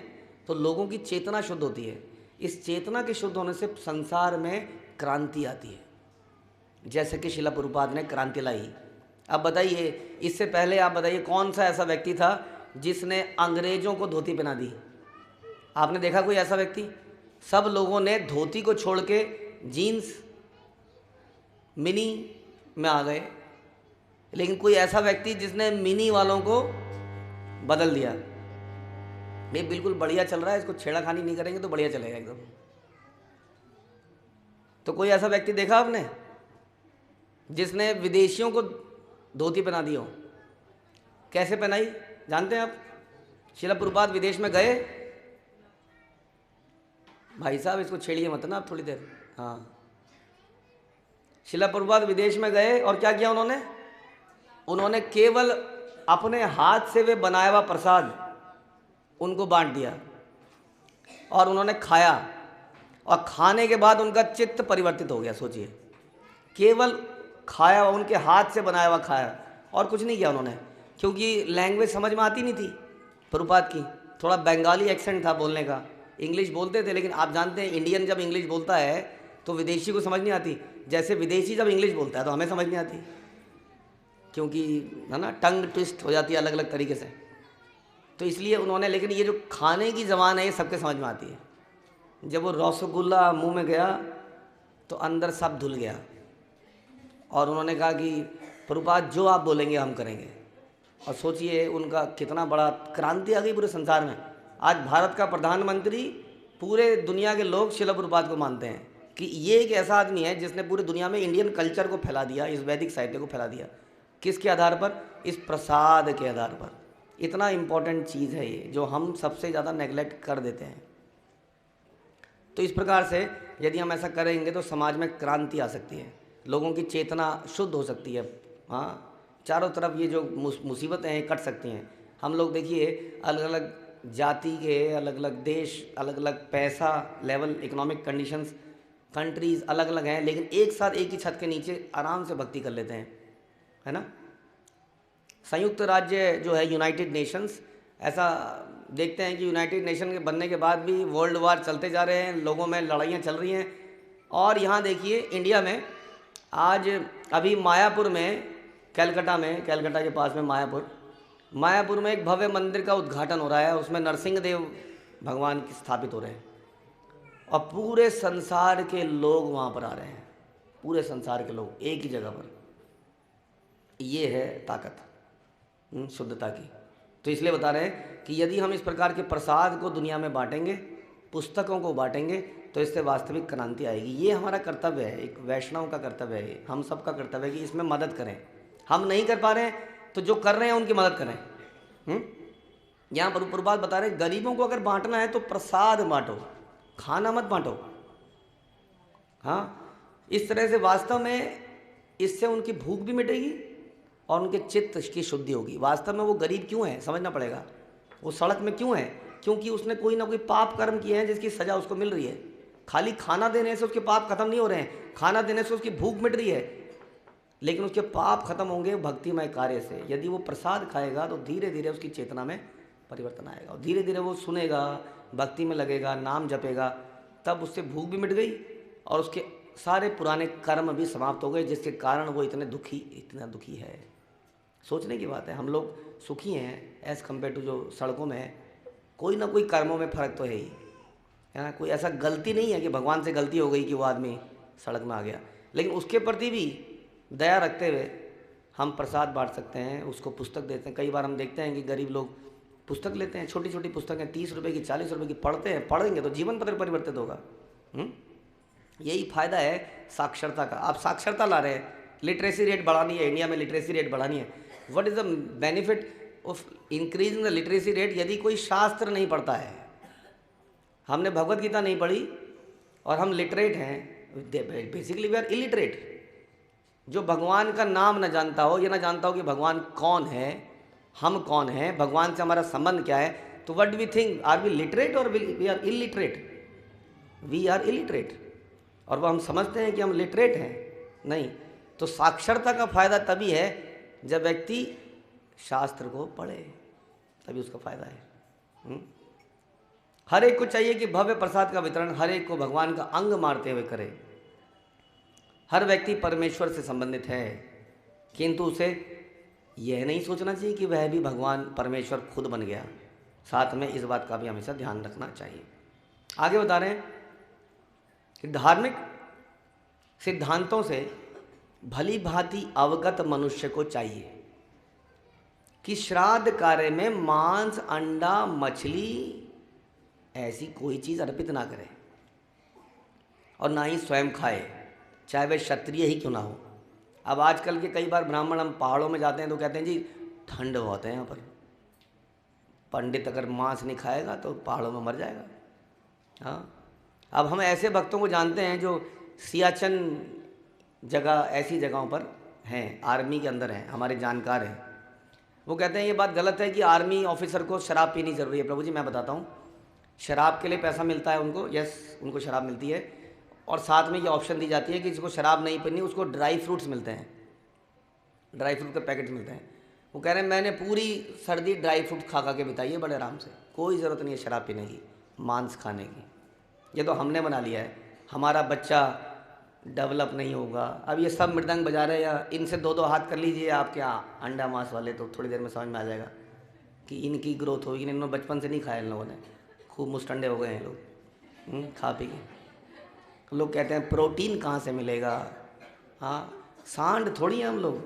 तो लोगों की चेतना शुद्ध होती है। इस चेतना के शुद्ध होने से संसार में क्रांति आती है, जैसे कि शिला प्रभुपाद ने क्रांति लाई। अब बताइए, इससे पहले आप बताइए कौन सा ऐसा व्यक्ति था जिसने अंग्रेजों को धोती पहना दी? आपने देखा कोई ऐसा व्यक्ति? सब लोगों ने धोती को छोड़ के जीन्स मिनी में आ गए, लेकिन कोई ऐसा व्यक्ति जिसने मिनी वालों को बदल दिया। ये बिल्कुल बढ़िया चल रहा है, इसको छेड़ाखानी नहीं करेंगे तो बढ़िया चलेगा एकदम। तो कोई ऐसा व्यक्ति देखा आपने जिसने विदेशियों को धोती पहना दी हो? कैसे पहनाई जानते हैं आप? शिला प्रभुपाद विदेश में गए, भाई साहब इसको छेड़िए मत ना आप थोड़ी देर। हाँ, शिला प्रभुपाद विदेश में गए और क्या किया उन्होंने? उन्होंने केवल अपने हाथ से वे बनाया हुआ प्रसाद उनको बांट दिया और उन्होंने खाया, और खाने के बाद उनका चित्त परिवर्तित हो गया। सोचिए, केवल खाया, उनके हाथ से बनाया हुआ खाया और कुछ नहीं किया उन्होंने, क्योंकि लैंग्वेज समझ में आती नहीं थी प्रभुपाद की। थोड़ा बंगाली एक्सेंट था बोलने का, इंग्लिश बोलते थे, लेकिन आप जानते हैं इंडियन जब इंग्लिश बोलता है तो विदेशी को समझ नहीं आती, जैसे विदेशी जब इंग्लिश बोलता है तो हमें समझ नहीं आती, क्योंकि है ना, टंग ट्विस्ट हो जाती है अलग अलग तरीके से। तो इसलिए उन्होंने, लेकिन ये जो खाने की ज़बान है ये सबके समझ में आती है। जब वो रसगुल्ला मुंह में गया तो अंदर सब धुल गया, और उन्होंने कहा कि प्रभुपाद जो आप बोलेंगे हम करेंगे। और सोचिए उनका कितना बड़ा क्रांति आ गई पूरे संसार में। आज भारत का प्रधानमंत्री, पूरे दुनिया के लोग शिला प्रभुपाद को मानते हैं कि ये एक ऐसा आदमी है जिसने पूरी दुनिया में इंडियन कल्चर को फैला दिया, इस वैदिक साहित्य को फैला दिया। किसके आधार पर? इस प्रसाद के आधार पर। इतना इम्पोर्टेंट चीज़ है ये, जो हम सबसे ज़्यादा नेगलेक्ट कर देते हैं। तो इस प्रकार से यदि हम ऐसा करेंगे तो समाज में क्रांति आ सकती है, लोगों की चेतना शुद्ध हो सकती है। हाँ, चारों तरफ ये जो मुसीबतें हैं कट सकती हैं। हम लोग देखिए, अलग अलग जाति के, अलग अलग देश, अलग अलग पैसा लेवल, इकोनॉमिक कंडीशंस, कंट्रीज़ अलग अलग हैं, लेकिन एक साथ एक ही छत के नीचे आराम से भक्ति कर लेते हैं, है ना। संयुक्त राज्य जो है, यूनाइटेड नेशंस, ऐसा देखते हैं कि यूनाइटेड नेशन के बनने के बाद भी वर्ल्ड वार चलते जा रहे हैं, लोगों में लड़ाइयाँ चल रही हैं। और यहाँ देखिए इंडिया में आज अभी मायापुर में, कलकत्ता के पास में मायापुर में एक भव्य मंदिर का उद्घाटन हो रहा है। उसमें नरसिंह देव भगवान स्थापित हो रहे हैं, और पूरे संसार के लोग वहाँ पर आ रहे हैं, पूरे संसार के लोग एक ही जगह पर। ये है ताकत शुद्धता की। तो इसलिए बता रहे हैं कि यदि हम इस प्रकार के प्रसाद को दुनिया में बांटेंगे, पुस्तकों को बांटेंगे, तो इससे वास्तविक क्रांति आएगी। ये हमारा कर्तव्य है, एक वैष्णव का कर्तव्य है, हम सब का कर्तव्य है कि इसमें मदद करें। हम नहीं कर पा रहे हैं तो जो कर रहे हैं उनकी मदद करें। यहाँ पर प्रभुपाद बता रहे हैं, गरीबों को अगर बांटना है तो प्रसाद बांटो, खाना मत बांटो। हाँ, इस तरह से वास्तव में इससे उनकी भूख भी मिटेगी और उनके चित्त की शुद्धि होगी। वास्तव में वो गरीब क्यों है समझना पड़ेगा। वो सड़क में क्यों है? क्योंकि उसने कोई ना कोई पाप कर्म किए हैं जिसकी सज़ा उसको मिल रही है। खाली खाना देने से उसके पाप खत्म नहीं हो रहे हैं, खाना देने से उसकी भूख मिट रही है, लेकिन उसके पाप खत्म होंगे भक्तिमय कार्य से। यदि वो प्रसाद खाएगा तो धीरे धीरे उसकी चेतना में परिवर्तन आएगा, और धीरे धीरे वो सुनेगा, भक्ति में लगेगा, नाम जपेगा, तब उससे भूख भी मिट गई और उसके सारे पुराने कर्म भी समाप्त हो गए, जिसके कारण वो इतना दुखी है। सोचने की बात है, हम लोग सुखी हैं एज़ कम्पेयर टू जो सड़कों में है। कोई ना कोई कर्मों में फ़र्क तो है ही, है ना। कोई ऐसा गलती नहीं है कि भगवान से गलती हो गई कि वो आदमी सड़क में आ गया, लेकिन उसके प्रति भी दया रखते हुए हम प्रसाद बांट सकते हैं, उसको पुस्तक देते हैं। कई बार हम देखते हैं कि गरीब लोग पुस्तक लेते हैं, छोटी छोटी पुस्तकें 30 रुपये की, 40 रुपये की, पढ़ते हैं। पढ़ेंगे तो जीवन पत्र परिवर्तित होगा। यही फ़ायदा है साक्षरता का। आप साक्षरता ला रहे हैं, लिटरेसी रेट बढ़ानी है, इंडिया में लिटरेसी रेट बढ़ानी है। What is the benefit of increasing the literacy rate? यदि कोई शास्त्र नहीं पढ़ता है, हमने भगवत गीता नहीं पढ़ी और हम लिटरेट हैं, बेसिकली वी आर इलिटरेट। जो भगवान का नाम न जानता हो, ये ना जानता हो कि भगवान कौन है, हम कौन हैं, भगवान से हमारा संबंध क्या है, तो what do we think, are we literate और we are illiterate? We are illiterate, और वो हम समझते हैं कि हम लिटरेट हैं। नहीं, तो साक्षरता का फ़ायदा तभी है जब व्यक्ति शास्त्र को पढ़े, तभी उसका फ़ायदा है। हर एक को चाहिए कि भव्य प्रसाद का वितरण हर एक को भगवान का अंग मारते हुए करे। हर व्यक्ति परमेश्वर से संबंधित है, किंतु उसे यह नहीं सोचना चाहिए कि वह भी भगवान परमेश्वर खुद बन गया। साथ में इस बात का भी हमेशा ध्यान रखना चाहिए। आगे बता रहे हैं कि धार्मिक सिद्धांतों से भली भांति अवगत मनुष्य को चाहिए कि श्राद्ध कार्य में मांस, अंडा, मछली ऐसी कोई चीज़ अर्पित ना करे, और ना ही स्वयं खाए, चाहे वह क्षत्रिय ही क्यों ना हो। अब आजकल के कई बार ब्राह्मण, हम पहाड़ों में जाते हैं तो कहते हैं जी ठंड बहुत है यहाँ पर, पंडित अगर मांस नहीं खाएगा तो पहाड़ों में मर जाएगा। हाँ, अब हम ऐसे भक्तों को जानते हैं जो सियाचिन जगह, ऐसी जगहों पर हैं, आर्मी के अंदर हैं, हमारे जानकार हैं। वो कहते हैं ये बात गलत है कि आर्मी ऑफिसर को शराब पीनी ज़रूरी है। प्रभु जी मैं बताता हूँ, शराब के लिए पैसा मिलता है उनको, यस उनको शराब मिलती है, और साथ में ये ऑप्शन दी जाती है कि जिसको शराब नहीं पीनी उसको ड्राई फ्रूट्स मिलते हैं, ड्राई फ्रूट के पैकेट्स मिलते हैं। वो कह रहे हैं मैंने पूरी सर्दी ड्राई फ्रूट खा खा के बिताई है बड़े आराम से, कोई ज़रूरत नहीं है शराब पीने की, मांस खाने की। ये तो हमने बना लिया है, हमारा बच्चा डेवलप नहीं होगा। अब ये सब मृदंग बजा रहे हैं, या इनसे दो दो हाथ कर लीजिए आप क्या अंडा मांस वाले, तो थोड़ी देर में समझ में आ जाएगा कि इनकी ग्रोथ होगी। इन्होंने बचपन से नहीं खाया, इन लोगों ने खूब मुस्टंडे हो गए हैं लोग खा पी के। लोग कहते हैं प्रोटीन कहाँ से मिलेगा, हाँ सांड थोड़ी है हम लोग,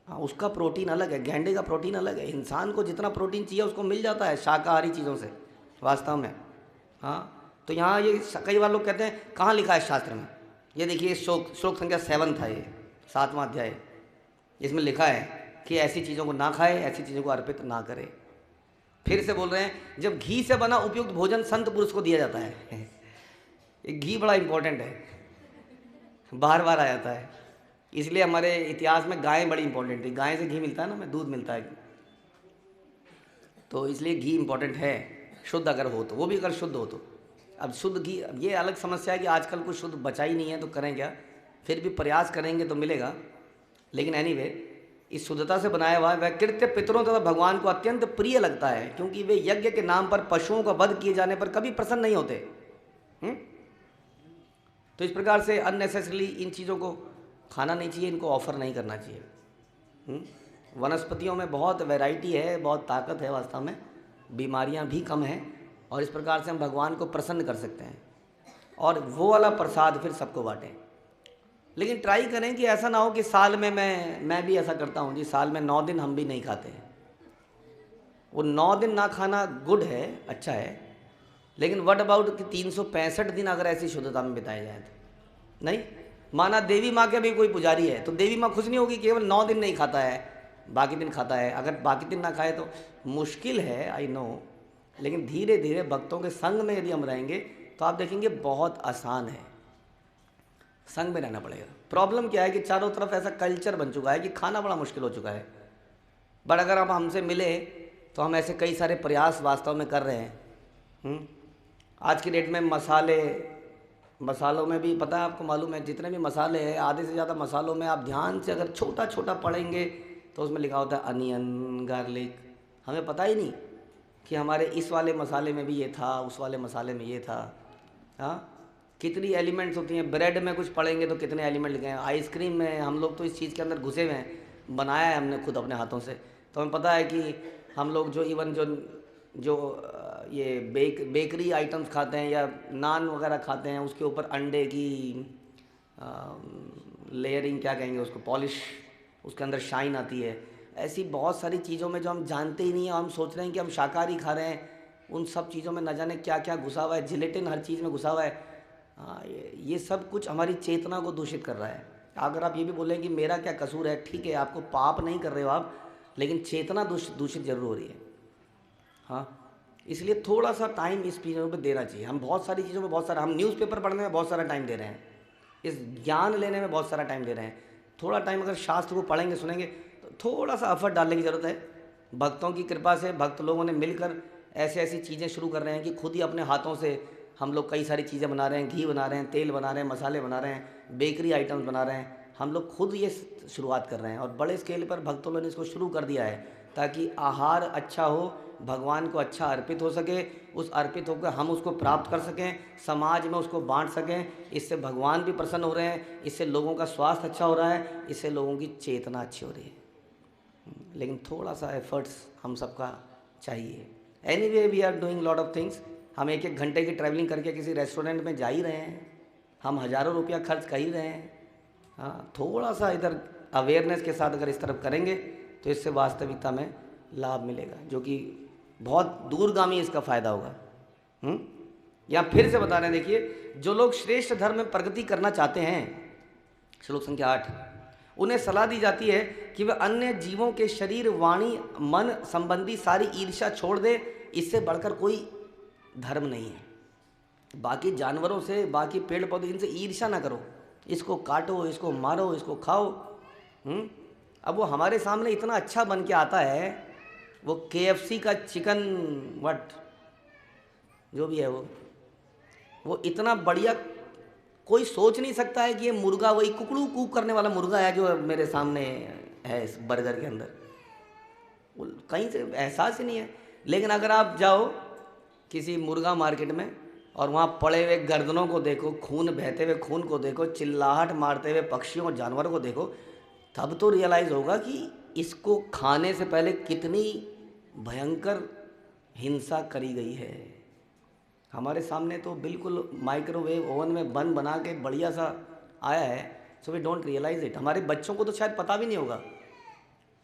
हाँ उसका प्रोटीन अलग है, गेंडे का प्रोटीन अलग है। इंसान को जितना प्रोटीन चाहिए उसको मिल जाता है शाकाहारी चीज़ों से वास्तव में। हाँ तो यहाँ ये कई बार लोग कहते हैं कहाँ लिखा है शास्त्र में, ये देखिए श्लोक संख्या 7 था, ये 7वां अध्याय, इसमें लिखा है कि ऐसी चीज़ों को ना खाए, ऐसी चीज़ों को अर्पित ना करे। फिर से बोल रहे हैं जब घी से बना उपयुक्त भोजन संत पुरुष को दिया जाता है ये घी बड़ा इंपॉर्टेंट है, बार बार आ जाता है। इसलिए हमारे इतिहास में गाय बड़ी इंपॉर्टेंट थी, गाय से घी मिलता है ना, हमें दूध मिलता है, तो इसलिए घी इंपॉर्टेंट है, शुद्ध अगर हो तो, वो भी अगर शुद्ध हो तो। अब शुद्ध घी, अब ये अलग समस्या है कि आजकल कुछ शुद्ध बचा ही नहीं है, तो करें क्या, फिर भी प्रयास करेंगे तो मिलेगा। लेकिन एनीवे इस शुद्धता से बनाया हुआ वह कृत्य पितरों तथा भगवान को अत्यंत प्रिय लगता है, क्योंकि वे यज्ञ के नाम पर पशुओं का वध किए जाने पर कभी प्रसन्न नहीं होते। तो इस प्रकार से अननेसेसरली इन चीज़ों को खाना नहीं चाहिए, इनको ऑफर नहीं करना चाहिए। वनस्पतियों में बहुत वैरायटी है, बहुत ताकत है वास्तव में, बीमारियां भी कम हैं, और इस प्रकार से हम भगवान को प्रसन्न कर सकते हैं, और वो वाला प्रसाद फिर सबको बांटें। लेकिन ट्राई करें कि ऐसा ना हो कि साल में मैं भी ऐसा करता हूँ जी, साल में 9 दिन हम भी नहीं खाते हैं। वो 9 दिन ना खाना गुड है, अच्छा है, लेकिन व्हाट अबाउट कि 365 दिन अगर ऐसी शुद्धता में बिताए जाए तो नहीं। माना देवी माँ के भी कोई पुजारी है, तो देवी माँ खुश नहीं होगी, केवल 9 दिन नहीं खाता है, बाकी दिन खाता है। अगर बाकी दिन ना खाए तो मुश्किल है, आई नो, लेकिन धीरे धीरे भक्तों के संग में यदि हम रहेंगे तो आप देखेंगे बहुत आसान है, संग में रहना पड़ेगा। प्रॉब्लम क्या है कि चारों तरफ ऐसा कल्चर बन चुका है कि खाना बड़ा मुश्किल हो चुका है। बट अगर आप हमसे मिले तो हम ऐसे कई सारे प्रयास वास्तव में कर रहे हैं। आज की डेट में मसालों में भी पता है आपको, मालूम है जितने भी मसाले हैं, आधे से ज़्यादा मसालों में आप ध्यान से अगर छोटा छोटा पढ़ेंगे तो उसमें लिखा होता है अनियन, गार्लिक। हमें पता ही नहीं कि हमारे इस वाले मसाले में भी ये था, उस वाले मसाले में ये था। हाँ कितनी एलिमेंट्स होती हैं, ब्रेड में कुछ पढ़ेंगे तो कितने एलिमेंट लिखे हैं, आइसक्रीम में। हम लोग तो इस चीज़ के अंदर घुसे हुए हैं, बनाया है हमने खुद अपने हाथों से, तो हमें पता है कि हम लोग जो इवन जो ये बेकरी आइटम्स खाते हैं या नान वगैरह खाते हैं, उसके ऊपर अंडे की लेयरिंग क्या कहेंगे उसको, पॉलिश, उसके अंदर शाइन आती है। ऐसी बहुत सारी चीज़ों में जो हम जानते ही नहीं है, हम सोच रहे हैं कि हम शाकाहारी खा रहे हैं, उन सब चीज़ों में न जाने क्या क्या घुसा हुआ है, जिलेटिन हर चीज़ में घुसा हुआ है। ये सब कुछ हमारी चेतना को दूषित कर रहा है। अगर आप ये भी बोलें कि मेरा क्या कसूर है, ठीक है आपको पाप नहीं कर रहे हो आप, लेकिन चेतना दूषित जरूर हो रही है। हाँ इसलिए थोड़ा सा टाइम इस चीज़ों पे देना चाहिए। हम बहुत सारी चीज़ों में बहुत सारा, हम न्यूज़पेपर पढ़ने में बहुत सारा टाइम दे रहे हैं, इस ज्ञान लेने में बहुत सारा टाइम दे रहे हैं। थोड़ा टाइम अगर शास्त्र को पढ़ेंगे सुनेंगे तो थोड़ा सा एफर्ट डालने की ज़रूरत है। भक्तों की कृपा से भक्त लोगों ने मिलकर ऐसी ऐसी चीज़ें शुरू कर रहे हैं कि खुद ही अपने हाथों से हम लोग कई सारी चीज़ें बना रहे हैं, घी बना रहे हैं, तेल बना रहे हैं, मसाले बना रहे हैं, बेकरी आइटम्स बना रहे हैं। हम लोग खुद ये शुरुआत कर रहे हैं और बड़े स्केल पर भक्तों ने इसको शुरू कर दिया है, ताकि आहार अच्छा हो, भगवान को अच्छा अर्पित हो सके, उस अर्पित होकर हम उसको प्राप्त कर सकें, समाज में उसको बांट सकें। इससे भगवान भी प्रसन्न हो रहे हैं, इससे लोगों का स्वास्थ्य अच्छा हो रहा है, इससे लोगों की चेतना अच्छी हो रही है। लेकिन थोड़ा सा एफर्ट्स हम सबका चाहिए। Anyway we are doing lot of things. हम 1-1 घंटे की ट्रैवलिंग करके किसी रेस्टोरेंट में जा ही रहे हैं, हम हज़ारों रुपया खर्च कर ही रहे हैं। हाँ थोड़ा सा इधर अवेयरनेस के साथ अगर इस तरफ करेंगे तो इससे वास्तविकता में लाभ मिलेगा, जो कि बहुत दूरगामी इसका फ़ायदा होगा। या फिर से बता रहे हैं, देखिए जो लोग श्रेष्ठ धर्म में प्रगति करना चाहते हैं, श्लोक संख्या 8, उन्हें सलाह दी जाती है कि वे अन्य जीवों के शरीर, वाणी, मन संबंधी सारी ईर्ष्या छोड़ दे। इससे बढ़कर कोई धर्म नहीं है। बाकी जानवरों से, बाकी पेड़ पौधे, इनसे ईर्ष्या ना करो। इसको काटो, इसको मारो, इसको खाओ। अब वो हमारे सामने इतना अच्छा बन के आता है, वो KFC का चिकन वट जो भी है वो इतना बढ़िया, कोई सोच नहीं सकता है कि ये मुर्गा वही कुकड़ू कूक करने वाला मुर्गा है जो मेरे सामने है इस बर्गर के अंदर। वो कहीं से एहसास ही नहीं है। लेकिन अगर आप जाओ किसी मुर्गा मार्केट में और वहाँ पड़े हुए गर्दनों को देखो, खून बहते हुए खून को देखो, चिल्लाहट मारते हुए पक्षियों और जानवरों को देखो, तब तो रियलाइज़ होगा कि इसको खाने से पहले कितनी भयंकर हिंसा करी गई है। हमारे सामने तो बिल्कुल माइक्रोवेव ओवन में बना के बढ़िया सा आया है, so we don't realise it. हमारे बच्चों को तो शायद पता भी नहीं होगा।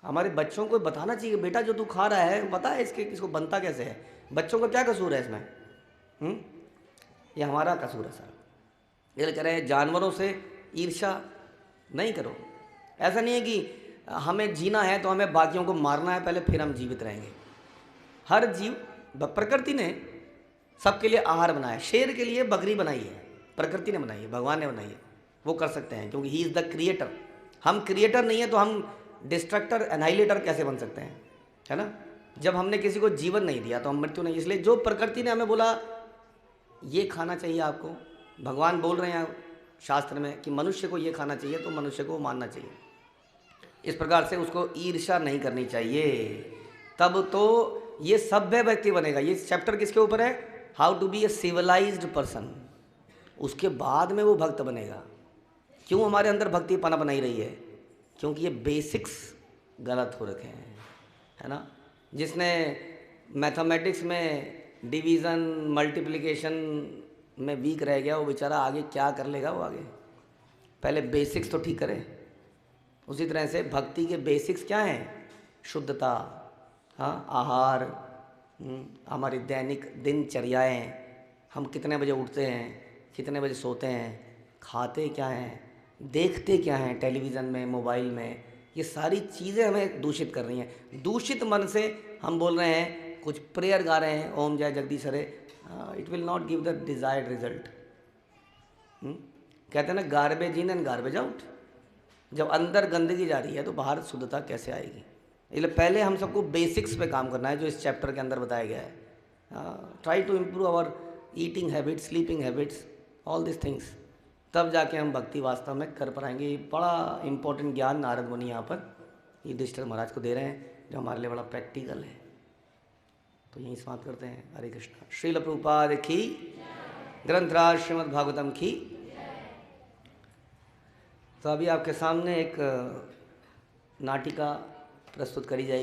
हमारे बच्चों को बताना चाहिए, बेटा जो तू खा रहा है पता है इसको बनता कैसे है। बच्चों का क्या कसूर है इसमें? ये हमारा कसूर है सर। ये कह रहे हैं जानवरों से ईर्ष्या नहीं करो। ऐसा नहीं है कि हमें जीना है तो हमें बाकियों को मारना है पहले, फिर हम जीवित रहेंगे। हर जीव, प्रकृति ने सबके लिए आहार बनाया। शेर के लिए बकरी बनाई है, प्रकृति ने बनाई है, भगवान ने बनाई है। वो कर सकते हैं क्योंकि ही इज़ द क्रिएटर। हम क्रिएटर नहीं है तो हम डिस्ट्रक्टर, एनाइलेटर कैसे बन सकते हैं, है ना। जब हमने किसी को जीवन नहीं दिया तो हम मृत्यु नहीं। इसलिए जो प्रकृति ने हमें बोला ये खाना चाहिए आपको, भगवान बोल रहे हैं शास्त्र में कि मनुष्य को ये खाना चाहिए, तो मनुष्य को मानना चाहिए। इस प्रकार से उसको ईर्ष्या नहीं करनी चाहिए, तब तो ये सभ्य व्यक्ति बनेगा। ये चैप्टर किसके ऊपर है? How to be a civilised person. उसके बाद में वो भक्त बनेगा। क्यों हमारे अंदर भक्ति पनप नहीं रही है? क्योंकि ये बेसिक्स गलत हो रखे हैं, है ना। जिसने मैथमेटिक्स में डिवीज़न मल्टीप्लिकेशन में वीक रह गया, वो बेचारा आगे क्या कर लेगा। वो आगे पहले बेसिक्स तो ठीक करे। उसी तरह से भक्ति के बेसिक्स क्या हैं? शुद्धता, हाँ, आहार, हमारी दैनिक दिनचर्याएँ, हम कितने बजे उठते हैं, कितने बजे सोते हैं, खाते क्या हैं, देखते क्या हैं टेलीविज़न में, मोबाइल में, ये सारी चीज़ें हमें दूषित कर रही हैं। दूषित मन से हम बोल रहे हैं, कुछ प्रेयर गा रहे हैं, Om Jai Jagdish Hare, it will not give the desired result. कहते हैं ना, garbage in and garbage out. जब अंदर गंदगी जा रही है तो बाहर शुद्धता कैसे आएगी? इसलिए पहले हम सबको बेसिक्स पे काम करना है, जो इस चैप्टर के अंदर बताया गया है। Try to improve our eating habits, sleeping habits, all this things, तब जाके हम भक्ति वास्तव में कर पाएंगे। ये बड़ा इंपॉर्टेंट ज्ञान नारद मुनि यहाँ पर युधिष्ठिर महाराज को दे रहे हैं, जो हमारे लिए बड़ा प्रैक्टिकल है। तो यहीं समाप्त करते हैं। हरे कृष्ण। श्रील प्रभुपाद की, ग्रंथराज श्रीमद् भागवतम की। तो अभी आपके सामने एक नाटिका प्रस्तुत करी जाएगी।